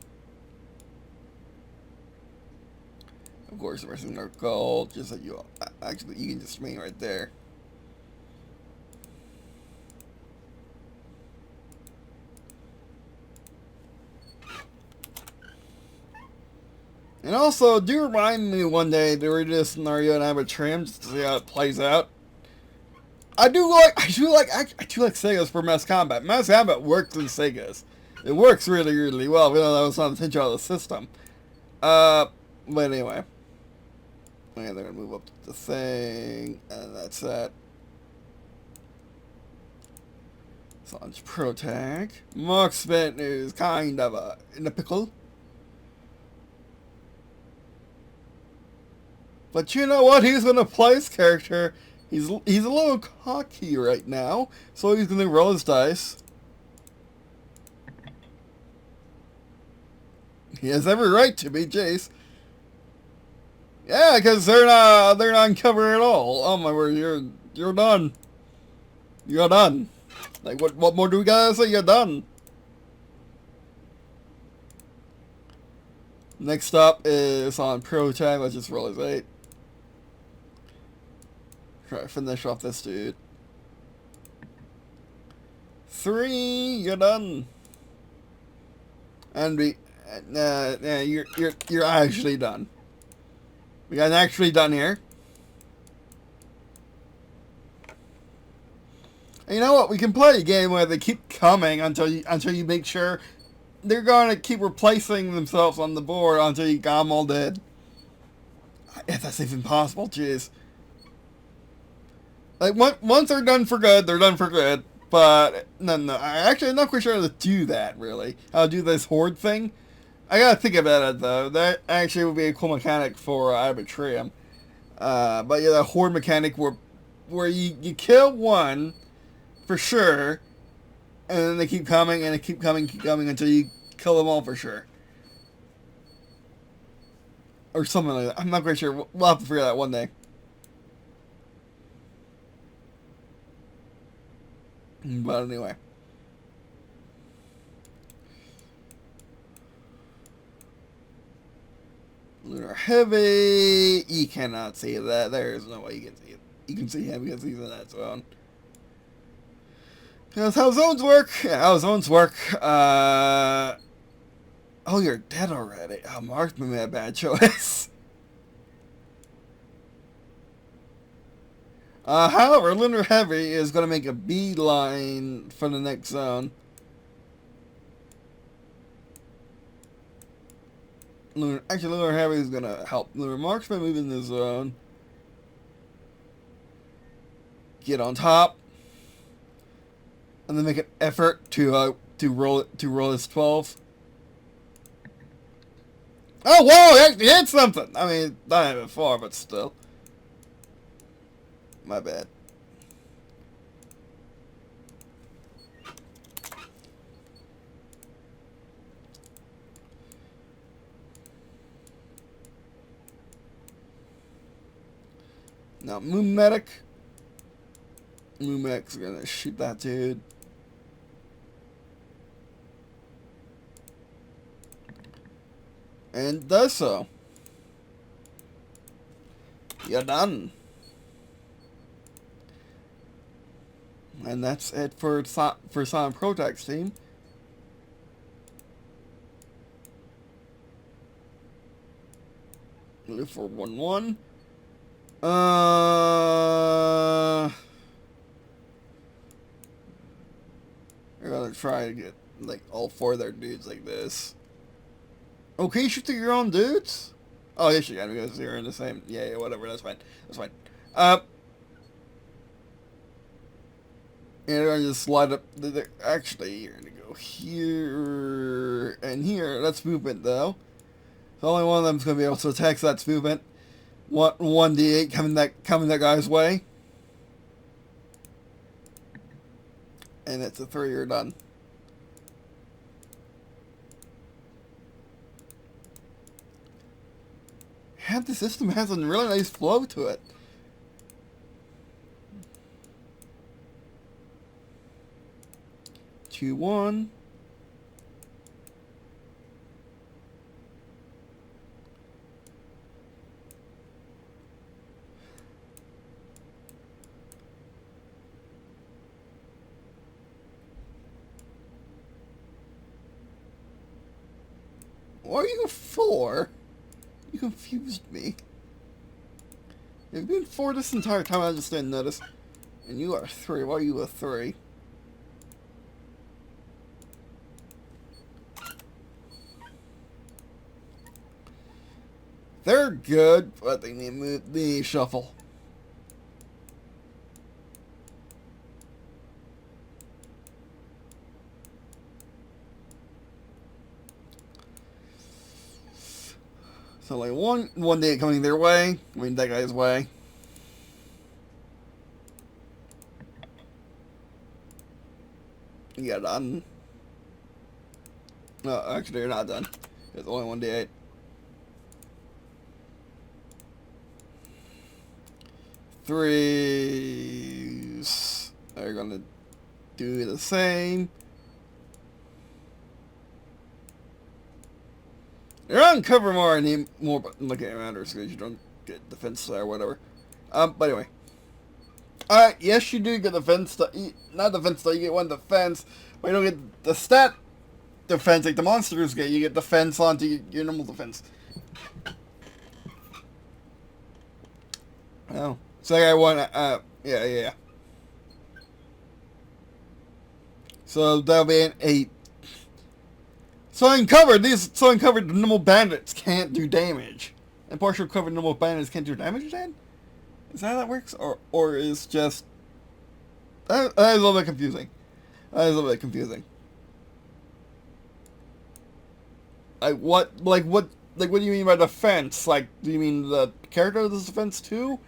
Of course, the rest of them are gold, just like you all. Actually, you can just swing right there. And also, do remind me one day to read this scenario in Ad Arbitrium just to see how it plays out. I do like SAGAS for mass combat. Mass combat works in SAGAS. It works really, really well. We know that was not intentional of the system. But anyway. Okay, they're gonna move up to the thing, and that's that. Launch Pro Tag. Mark Spent is kind of in a pickle. But you know what? He's gonna play his character. He's a little cocky right now, so he's gonna roll his dice. He has every right to be, Jace. Yeah, because they're not uncovered at all. Oh my word, you're done. You're done. Like what more do we gotta say? You're done. Next up is on Pro Time. Let's just roll his 8. Try to finish off this dude. 3, you're done. And you're actually done. We got actually done here. And you know what? We can play a game where they keep coming until you make sure they're going to keep replacing themselves on the board until you got them all dead. If that's even possible, jeez. Like, once they're done for good, they're done for good. But, no, I'm not quite sure how to do that, really. How to do this horde thing. I gotta think about it, though. That actually would be a cool mechanic for Ad Arbitrium. But yeah, the horde mechanic where you kill one, for sure, and then they keep coming, and they keep coming until you kill them all for sure. Or something like that. I'm not quite sure. We'll have to figure that out one day. But anyway. Lunar Heavy. You cannot see that. There is no way you can see it. You can see him because he's in that zone. That's how zones work. Yeah, how zones work. Oh, you're dead already. Oh, Mark's made a bad choice. However, Lunar Heavy is going to make a beeline for the next zone. Lunar Heavy is going to help Lunar Marksman move in the zone. Get on top. And then make an effort to roll his 12. Oh, whoa! He actually hit something! I mean, not even far, but still. My bad. Now, Moon Medic's gonna shoot that dude. And does so. You're done. And that's it for Silent Protect's team. Live for 1-1. We're gonna try to get like all 4 of their dudes like this. Oh, can you shoot through your own dudes? Oh, yes you can because you're in the same. Yeah, whatever. That's fine. That's fine. And you're gonna just slide up. Actually, you're gonna go here and here. That's movement, though. So only one of them's gonna be able to attack. So that's movement. 1d8 coming that guy's way. And it's a 3. You're done. The system has a really nice flow to it. Two, 1. Why are you 4? You confused me. You've been 4 this entire time, I just didn't notice. And you are 3. Why are you a 3? They're good, but they need to shuffle. So like one day coming their way. I mean that guy's way. Yeah, done. No, actually you're not done. It's only 1d8. Threes are gonna do the same. You're on cover more and need more looking around because you don't get defense or whatever. But anyway. Yes you do get defense, not defense though, you get one defense, but you don't get the stat defense like the monsters get. You get defense onto your normal defense. Oh. So I got one, yeah. So that'll be an 8. So uncovered, normal bandits can't do damage. And partial covered normal bandits can't do damage then? Is that how that works? Or is just... That is a little bit confusing. What do you mean by defense? Like, do you mean the character does defense too?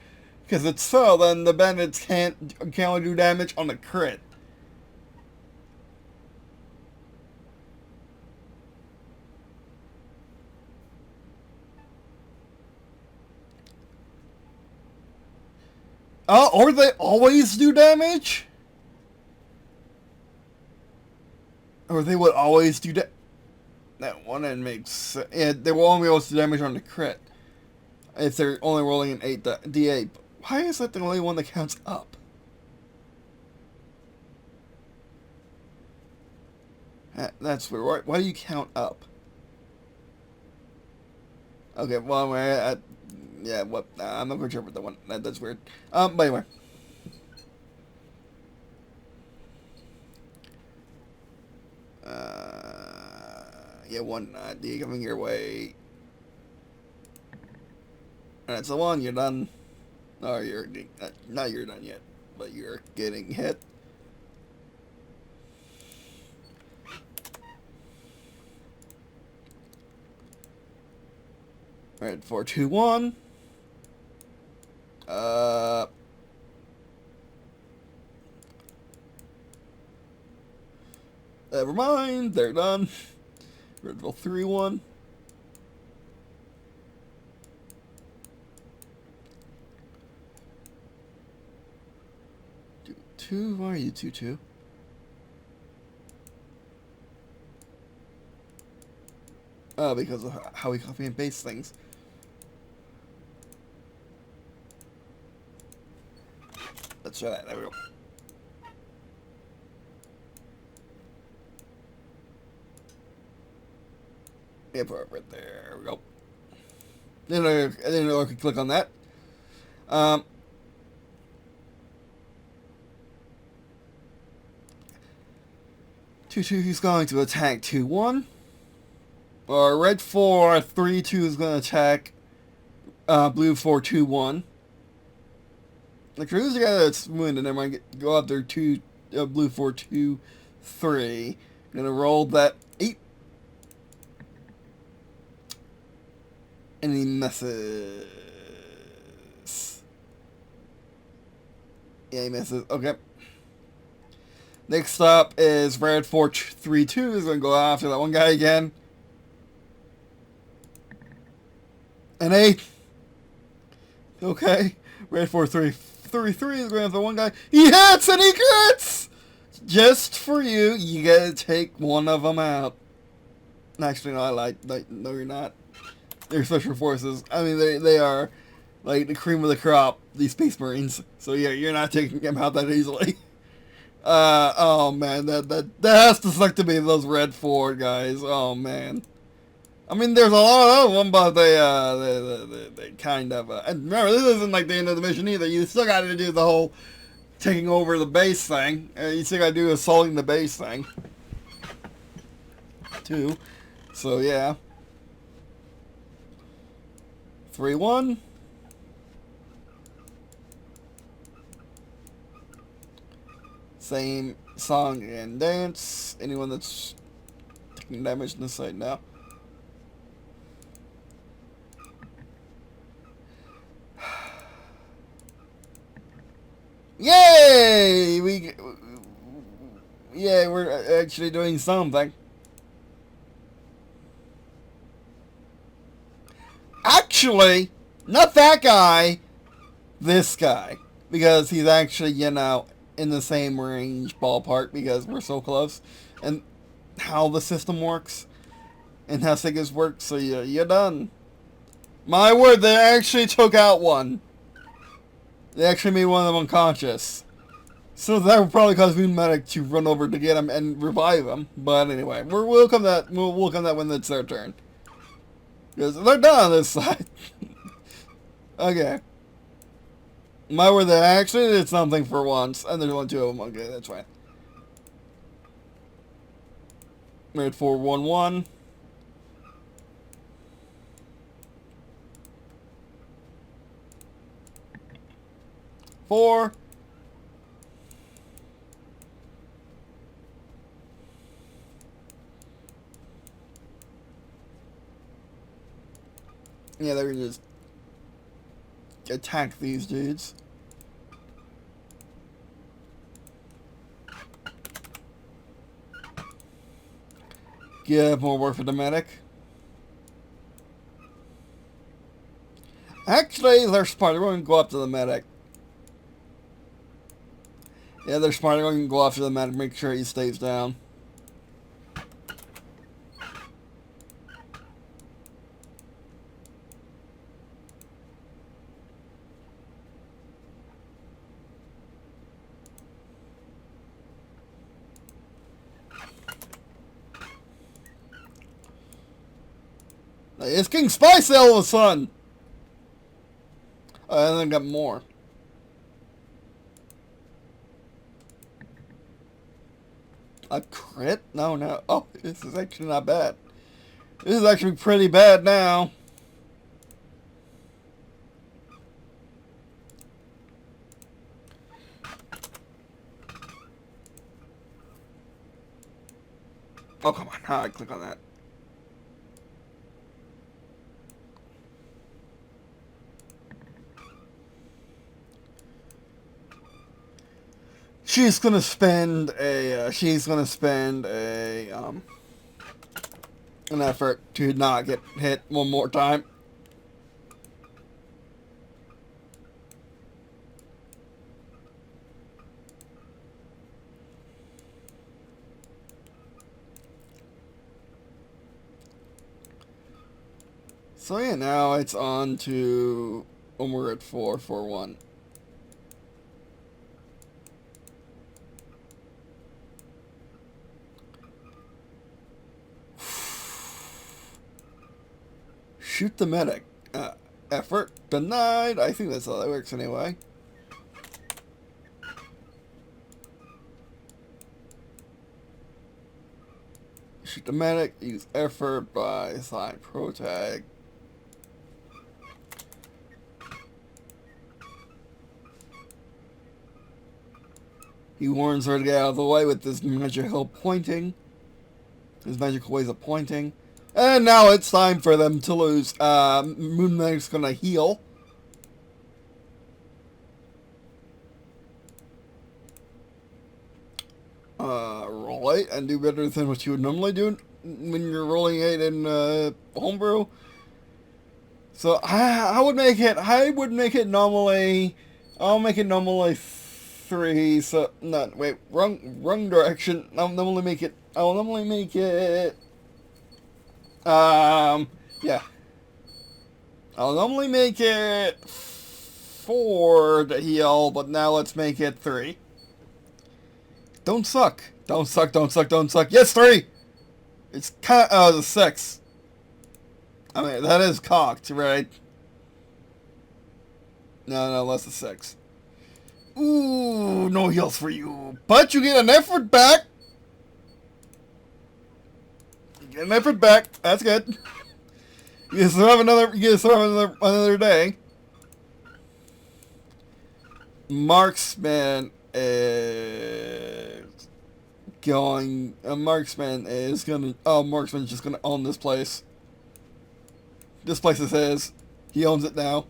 Because if so, then the bandits can only do damage on the crit. Or they always do damage? Or they would always do that one end makes sense. Yeah, they will only be able to do damage on the crit. If they're only rolling an 8d8. Why is that the only one that counts up? That's weird. Why do you count up? Okay, well, yeah, what? I'm not quite sure about that one. That's weird. But anyway. Yeah, one D coming your way. That's the one. You're done. Oh, you're not you're done yet, but you're getting hit. Alright, 4, 2, 1. Never mind, they're done. Redville 3, 1. Two, why are you 2, 2? Oh, because of how we copy and paste things. Let's try that. There we go. Yeah, put it right there. There we go. I didn't know I could click on that. 2-2, he's going to attack 2-1. Or red 4, 3-2 is going to attack blue 4, 2-1. Like, who's the guy that's wounded? Never mind, go out there, blue 4, 2, 3. I'm gonna roll that 8. And he misses. Yeah, he misses. Okay. Next up is red 4, 3, 2 is gonna go after that one guy again. An 8. Okay. Red 4, 3, 3, 3 is going after one guy. He hits and he crits! Just for you, you gotta take one of them out. Actually, no, no, you're not. They're special forces. I mean, they are like the cream of the crop, these Space Marines. So yeah, you're not taking them out that easily. Oh man, that has to suck to be those red 4 guys. Oh man. I mean, there's a lot of them, but they kind of, and remember, this isn't like the end of the mission either. You still got to do the whole taking over the base thing. You still got to do assaulting the base thing, too. So, yeah. 3-1. Same song and dance. Anyone that's taking damage on this side now. Yeah, we're actually doing something. Actually, not that guy, this guy. Because he's actually, you know, in the same range ballpark because we're so close. And how the system works. And how SAGAS works, so you're done. My word, they actually took out one. They actually made one of them unconscious. So that would probably cause Medic to run over to get him and revive him. But anyway, we'll come that when it's their turn. Because they're done on this side. Okay. My word, they actually did something for once. And there's only two of them. Okay, that's fine. We're at 4-1-1. Four. Yeah, they can just attack these dudes. Get more work for the medic. Actually, they're smart. They're going to go up to the medic. Yeah, they're smart. They're going to go after the medic, make sure he stays down. It's King Spice all of a sudden. And then got more. A crit? No. Oh, this is actually not bad. This is actually pretty bad now. Oh, come on. How do I click on that? She's gonna spend an effort to not get hit one more time. So yeah, now it's on to when we're at 4-4-1. Shoot the medic. Effort denied. I think that's how that works anyway. Shoot the medic. Use effort by assign pro tag. He warns her to get out of the way with this magical pointing. His magical ways of pointing. And now it's time for them to lose. Moon Knight's gonna heal. Roll 8 and do better than what you would normally do when you're rolling 8 in homebrew. So I would make it normally. I'll make it normally 3. So no, wait, wrong direction. I'll normally make it. Yeah. I'll normally make it 4 to heal, but now let's make it 3. Don't suck. Don't suck. Yes, 3! It's the 6. I mean, that is cocked, right? No, that's a 6. Ooh, no heals for you. But you get an effort back. Get an effort back. That's good. You can survive another day. Marksman is going. Marksman's just gonna own this place. This place is his. He owns it now.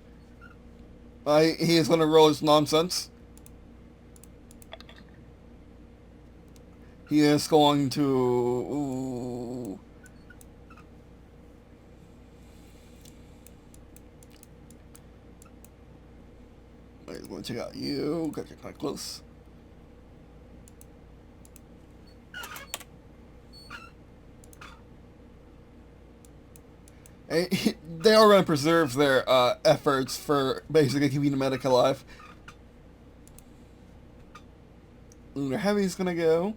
He is gonna roll his nonsense. He is going to... Ooh. He's going to check out you, because you're kind of close. And they are going to preserve their efforts for basically keeping the medic alive. Lunar Heavy's going to go.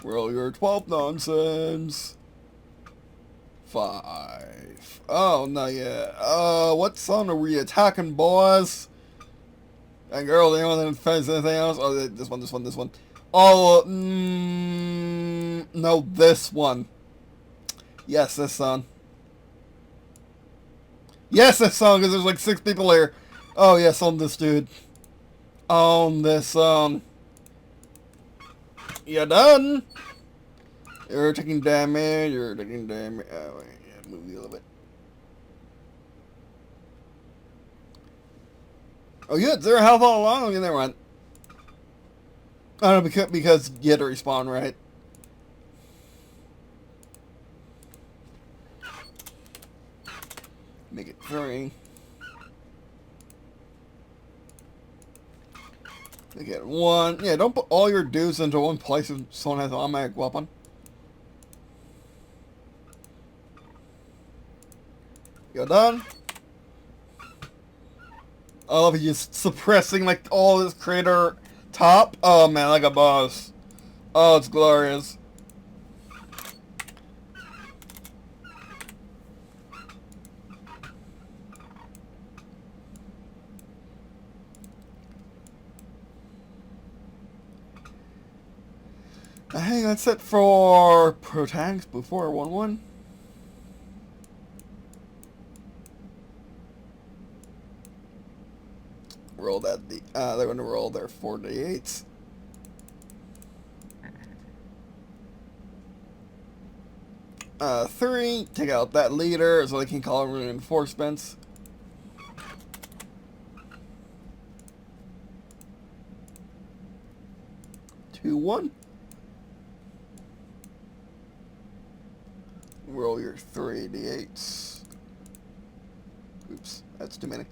Roll your 12 nonsense. 5. Oh, not yet. What son are we attacking, boys? And girl, the only one that defends anything else? Oh, this one. Oh, no, this one. Yes, this son. Yes, this son, because there's like 6 people here. Oh, yes, on this dude. On this, You done? You're taking damage, Oh, wait, yeah, move you a little bit. Oh, you had 0 health all along? Okay, never mind. I don't know, because you had to respawn, right? Make it 3. Make it 1. Yeah, don't put all your dudes into one place if someone has an automatic weapon. You're done. I love you just suppressing like all this crater top. Oh man, like a boss. Oh, it's glorious. Hey, that's it for protagonist before 1-1. Roll that. They're going to roll their 4d8s. Three. Take out that leader so they can call reinforcements. Two, 1. Roll your 3d8s. Oops, that's too many.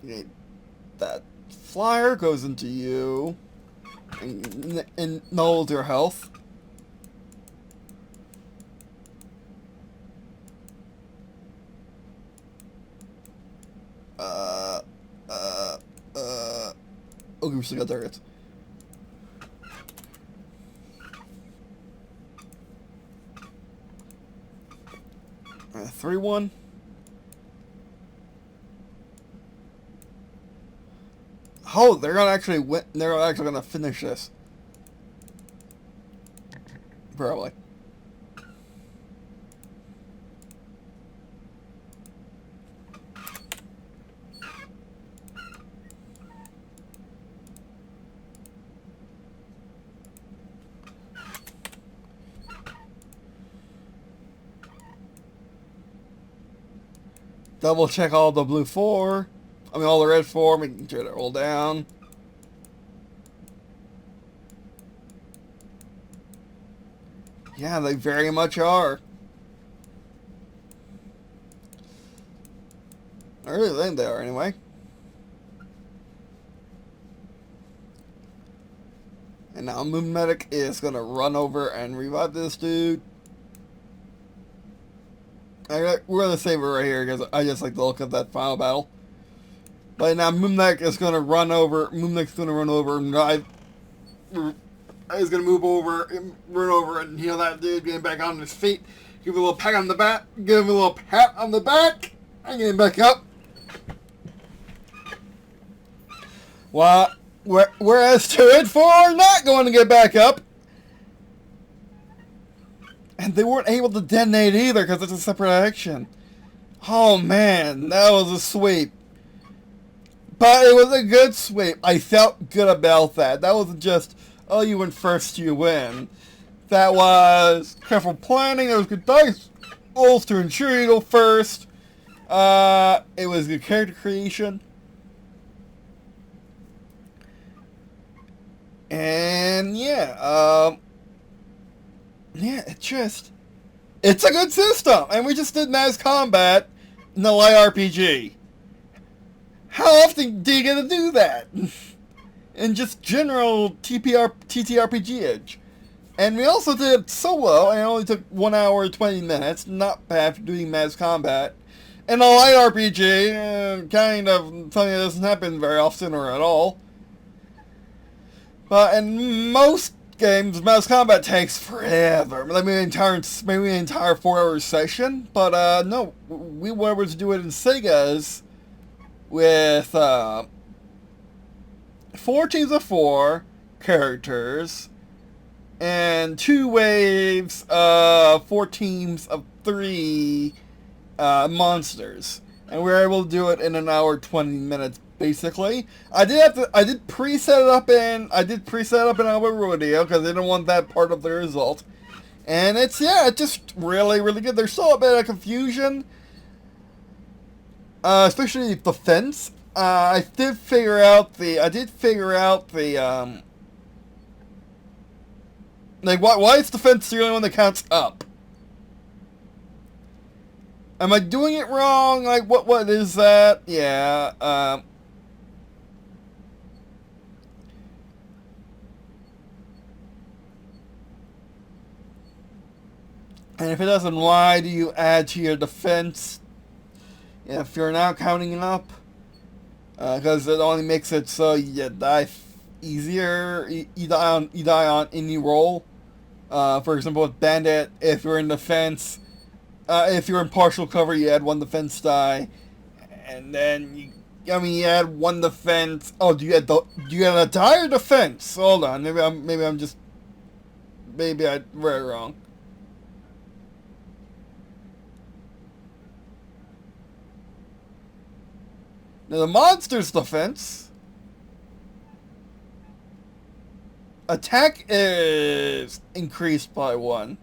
Okay, that flyer goes into you and nulls your health. Okay, we still got targets. Alright, 3-1. Oh, they're gonna actually win. They're actually gonna finish this. Probably. Double check all the blue 4. I mean, all the red 4, making sure to roll down. Yeah, they very much are. I really think they are, anyway. And now Moon Medic is going to run over and revive this dude. We're going to save it right here because I just like the look of that final battle. But now Moon Medic is going to run over. Moon Medic's going to run over and drive. He's going to move over and run over and heal that dude, getting back on his feet. Give him a little pat on the back. Give him a little pat on the back. And get him back up. Well, whereas 2 and 4 are not going to get back up. And they weren't able to detonate either because it's a separate action. Oh man, that was a sweep. But it was a good sweep. I felt good about that. That wasn't just, oh, you went first, you win. That was careful planning. There was good dice rolls to ensure you go first. It was good character creation. And yeah, it's a good system. And we just did mass combat in the light RPG. How often do you get to do that? In just general TTRPG-age. And we also did it solo, and it only took 1 hour and 20 minutes. Not bad for doing mass combat. And a light RPG, kind of something that doesn't happen very often or at all. But in most games, mass combat takes forever. Maybe an entire 4-hour session. But no, we were able to do it in SAGAS with 4 teams of 4 characters and 2 waves of 4 teams of 3 monsters, and we were able to do it in 1 hour 20 minutes basically. I did pre-set it up in Albert Video because I didn't want that part of the result, and it's just really good. There's still a bit of confusion, especially the fence. I did figure out the like why is the fence the only one that counts up? Am I doing it wrong? Like, what is that? Yeah, and if it doesn't, why do you add to your defense if you're now counting it up? Because it only makes it so you die easier. You die on any roll. For example, with Bandit, if you're in defense, if you're in partial cover, you add 1 defense die, and then you add 1 defense. Oh, do you add an entire defense? Hold on, maybe I read it wrong. Now the monster's defense attack is increased by 1.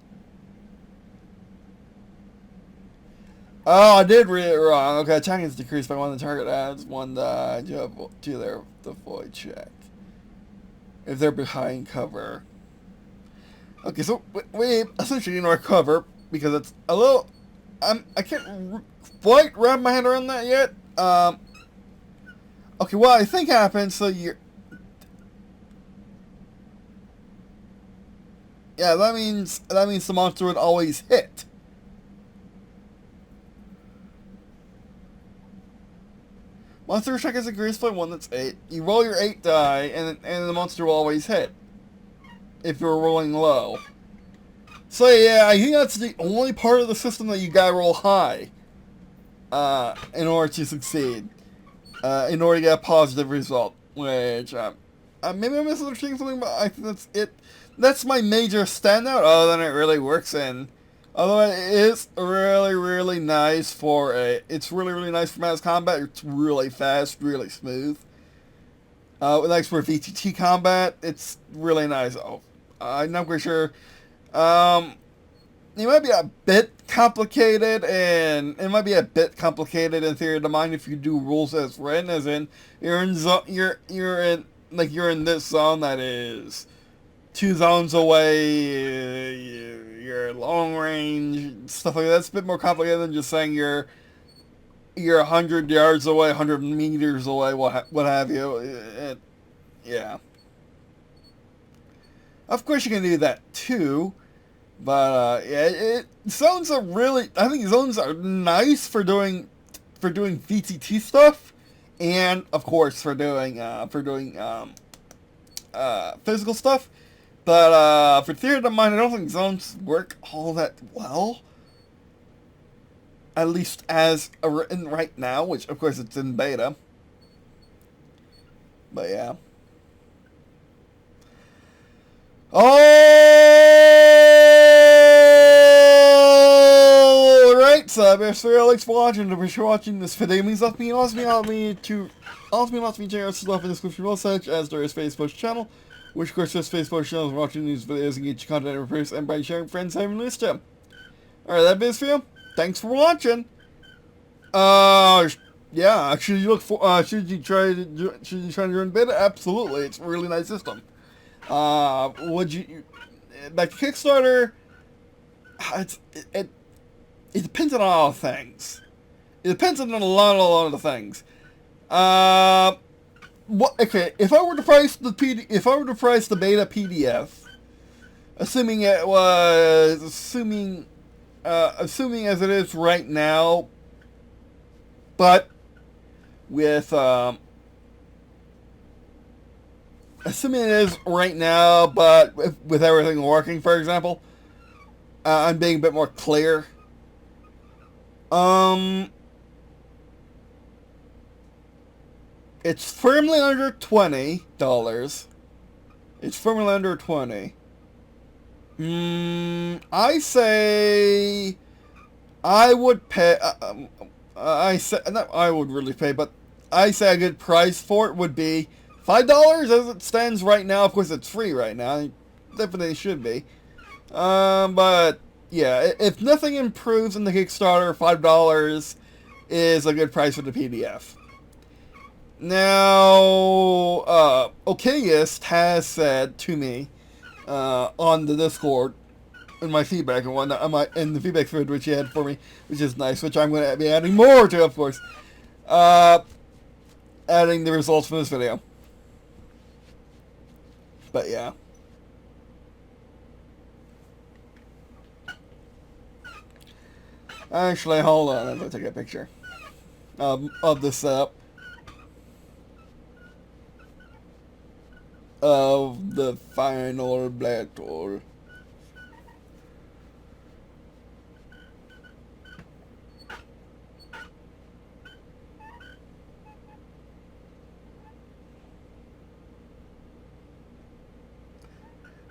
Oh, I did read it wrong. Okay, attack is decreased by 1. The target adds 1 die to their void check if they're behind cover. Okay, so we essentially need our cover because it's a little. I can't quite wrap my head around that yet. Okay, what I think happens, so you're. Yeah, that means the monster would always hit. Monster check is increased by 1, that's 8. You roll your 8 die, and the monster will always hit. If you're rolling low. So yeah, I think that's the only part of the system that you gotta roll high. In order to succeed. In order to get a positive result. Which, maybe I'm misunderstanding something, but I think that's it. That's my major standout, other than it really works in. Although it is really nice for it's really nice for mass combat. It's really fast, really smooth. Like for VTT combat, it's really nice. Oh, I'm not quite sure. It might be a bit complicated, and it might be a bit complicated in theory of the mind if you do rules as written, as in you're in this zone that is 2 zones away. You're long range, stuff like that. It's a bit more complicated than just saying you're 100 yards away, 100 meters away, what have you. Yeah. Of course you can do that too, but zones are really. I think zones are nice for doing VTT stuff, and of course for doing physical stuff. But for theory of the mind, I don't think zones work all that well. At least as written right now, which of course it's in beta. But yeah. Alright, so thanks for watching. If you're watching this video, it means lots to me to check out stuff in the description below, such as there is Facebook channel. Which of course this Facebook channel is watching these videos and get your content every first and by sharing friends having listed them. Alright, that is for you. Thanks for watching. Uh, yeah. Should you look for? Should you try to join beta? Absolutely, it's a really nice system. Would you like Kickstarter? It's it depends on a lot of things. It depends on a lot of things. What? Okay, if I were to price the beta PDF, assuming it was assuming as it is right now, but with assuming it is right now, but with everything working, for example, I'm being a bit more clear. It's firmly under $20. It's firmly under 20. I say I would pay. I say not I would really pay, but I say a good price for it would be $5 as it stands right now. Of course, it's free right now. It definitely should be. But yeah, if nothing improves in the Kickstarter, $5 is a good price for the PDF. Now, Okayist has said to me on the Discord in my feedback and whatnot, in the feedback thread which he had for me, which is nice, which I'm going to be adding more to, of course. Adding the results from this video. But yeah. Actually, hold on, I'm going to take a picture of the setup. Of the final black hole.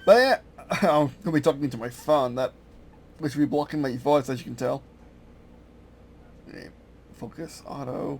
But yeah, I'm going to be talking to my phone, which will be blocking my voice, as you can tell. Focus, auto.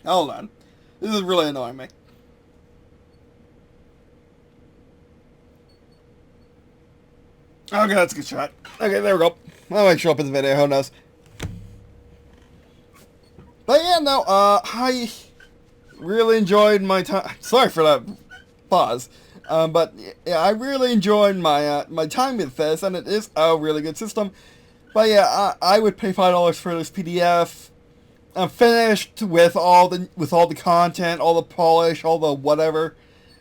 Hold on. This is really annoying me. Okay, that's a good shot. Okay, there we go. I might show up in the video, who knows. But yeah, no, I really enjoyed my time. Sorry for that pause. But yeah, I really enjoyed my my time with this, and it is a really good system. But yeah, I would pay $5 for this PDF. I'm finished with all the content, all the polish, all the whatever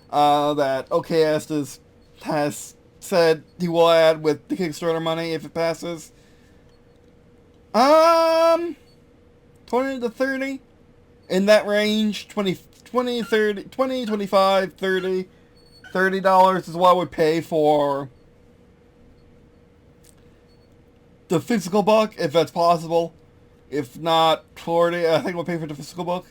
that OKS has said he will add with the Kickstarter money if it passes. 20 to 30 in that range, 20, 30, 20, 25, 30, $30 is what I would pay for the physical book, if that's possible. If not 40, I think we'll pay for the physical book.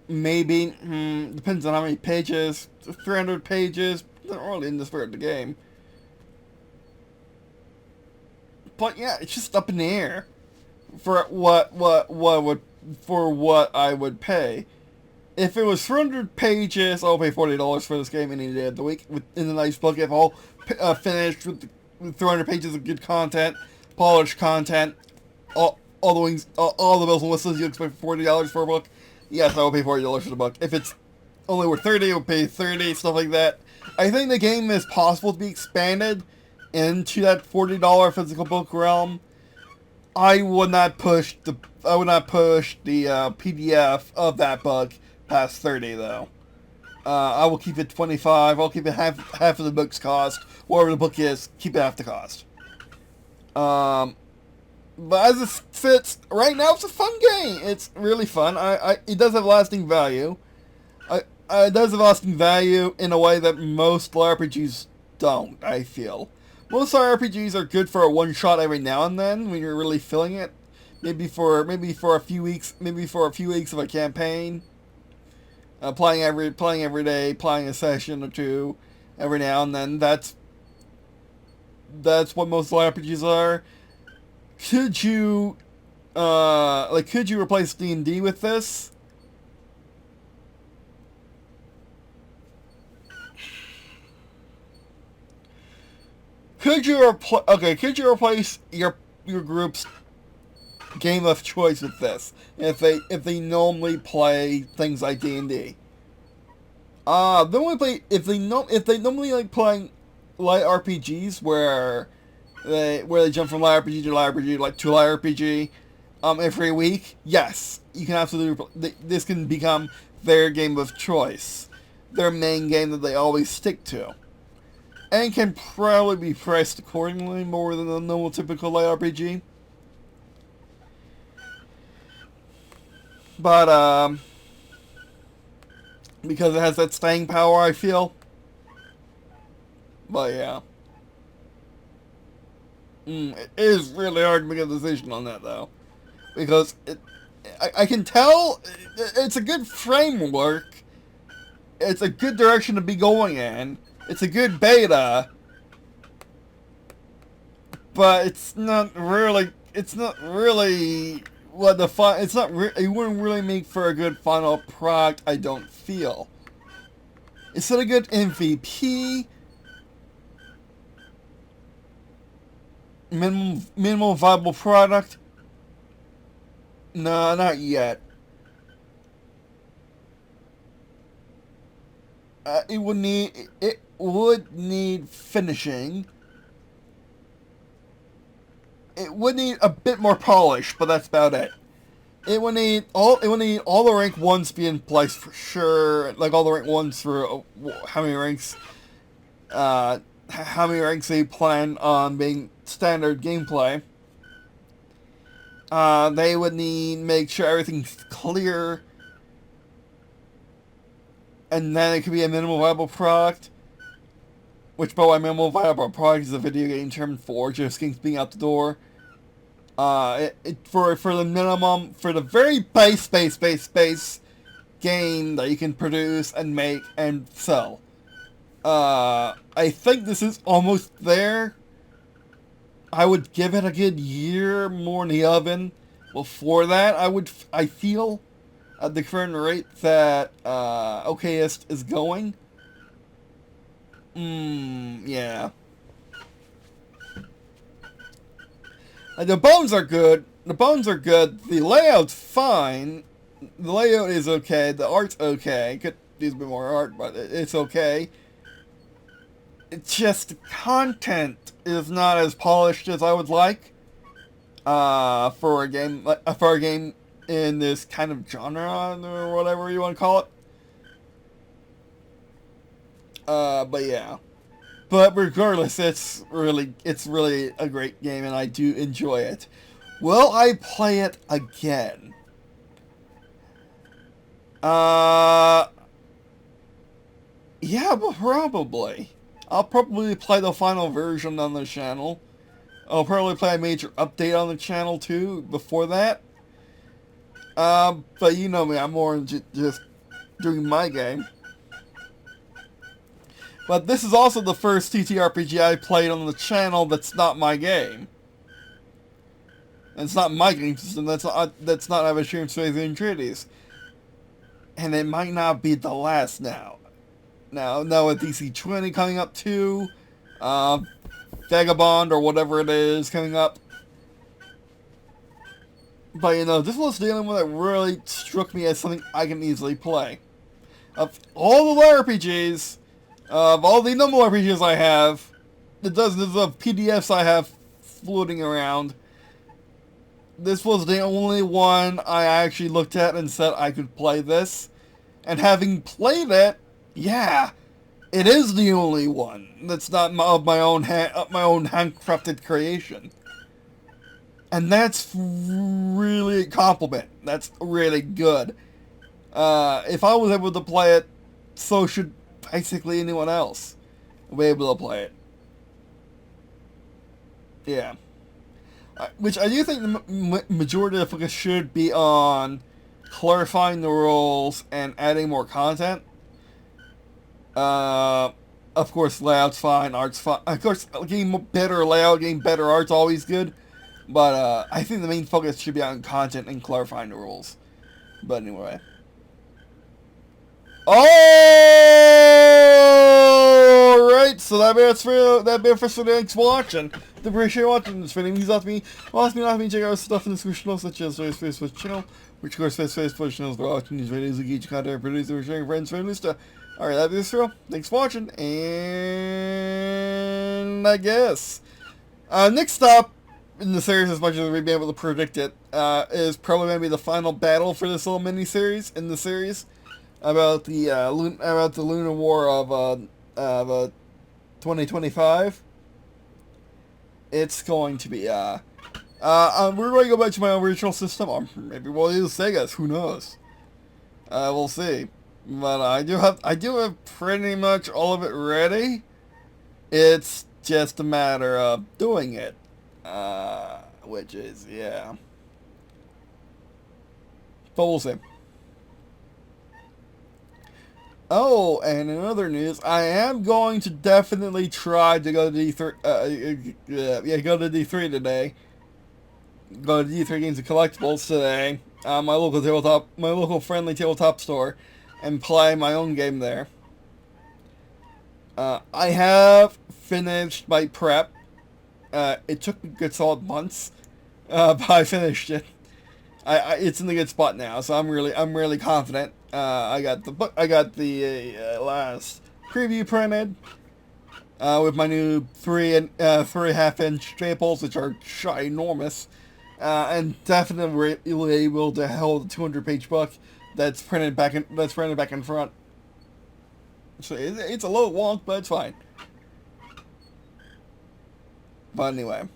Maybe, depends on how many pages. 300 pages, not really in this part of the game. But yeah, it's just up in the air for what I would pay. If it was 300 pages, I'll pay $40 for this game any day of the week in a nice book. If all finished with 300 pages of good content, polished content, all the wings, all the bells and whistles you expect for $40 for a book, yes, I will pay $40 for the book. If it's only worth $30, I'll pay $30, stuff like that. I think the game is possible to be expanded into that $40 physical book realm. I would not push the PDF of that book past $30 though. I will keep it $25. I'll keep it half of the book's cost. Whatever the book is, keep it half the cost. But as it fits right now, it's a fun game. It's really fun. It does have lasting value. It does have lasting value in a way that most RPGs don't, I feel. Most RPGs are good for a one shot every now and then when you're really feeling it. Maybe for a few weeks of a campaign. Playing every day, playing a session or two every now and then. That's what most RPGs are. Could you replace D&D with this? Could you replace your group's game of choice with this if they normally play things like D&D? If they normally like playing light RPGs where they jump from light RPG to light RPG like to light RPG every week, yes, you can absolutely, this can become their game of choice, their main game that they always stick to. And can probably be priced accordingly more than a normal typical light RPG. But, because it has that staying power, I feel. But yeah. It is really hard to make a decision on that, though. Because I can tell it's a good framework. It's a good direction to be going in. It's a good beta, but it wouldn't really make for a good final product, I don't feel. Is it a good MVP? Minimal viable product? No, not yet. It would need finishing. It would need a bit more polish, but that's about it. It would need all the rank 1s to be in place for sure. Like all the rank 1s for how many ranks they plan on being standard gameplay. They would need make sure everything's clear. And then it could be a minimal viable product. Which, by the way, minimal viable product is a video game term for just games being out the door. For the very base game that you can produce and make and sell. I think this is almost there. I would give it a good year more in the oven. Before that, I feel at the current rate that OKist is going. Yeah. The bones are good. The layout's fine. The layout is okay. The art's okay. Could use a bit more art, but it's okay. It's just the content is not as polished as I would like. For a game in this kind of genre or whatever you want to call it. But yeah. But regardless, it's really a great game and I do enjoy it. Will I play it again? Yeah, but probably. I'll probably play the final version on the channel. I'll probably play a major update on the channel too before that. But you know me, I'm more just doing my game. But this is also the first TTRPG I played on the channel that's not my game. And it's not my game system. That's not have a stream space in Treaties. And it might not be the last now. Now with DC20 coming up too, Vagabond or whatever it is coming up. But you know, this was the only one that really struck me as something I can easily play. Of all the RPGs, of all the normal RPGs I have, the dozens of PDFs I have floating around, this was the only one I actually looked at and said I could play this. And having played it, yeah, it is the only one that's not of my own handcrafted creation. And that's really a compliment. That's really good. If I was able to play it, so should basically anyone else be able to play it. Yeah. Which I do think the majority of the focus should be on clarifying the rules and adding more content. Of course, layout's fine, art's fine. Of course, getting better layout, getting better art's always good. But I think the main focus should be on content and clarifying the rules. But anyway. Alright, so that bit for thanks for watching. I appreciate watching this video. Please not me check out stuff in the description such as the Facebook channel, which of course Facebook channels for watching these videos, engage content, producer, sharing, friends, family stuff. Alright, that is true. Thanks for watching, and I guess next up in the series, as much as we've been able to predict it, is probably going to be the final battle for this little mini-series in the series about the Lunar War of 2025. It's going to be we're going to go back to my original system, or maybe we'll use SAGAS. Who knows? We'll see. But I do have pretty much all of it ready. It's just a matter of doing it. Which is, yeah. But we'll see. Oh, and in other news, I am going to definitely try to go to D3, go to D3 today. Go to D3 Games and Collectibles today. My local friendly tabletop store, and play my own game there. I have finished my prep. It took me a good solid months, but I finished it. It's in a good spot now, so I'm really confident. I got the book. I got the last preview printed with my new 3.5-inch staples, which are ginormous, and definitely able to hold a 200-page book that's printed back in front. So it's a little wonk, but it's fine. But anyway.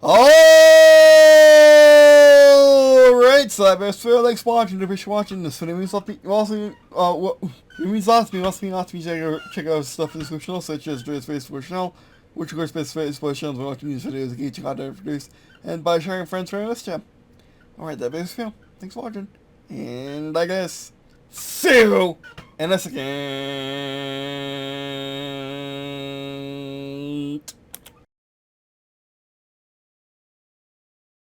Alright, so that best video. Thanks for watching. If you're watching this video, means lots to me. Check out stuff in the description, such as Dre's Facebook channel, which of course best Facebook channels for watching these videos, engaging content produced, and by sharing friends for this channel. Alright, that best video. Thanks for watching. And I guess see you in a second.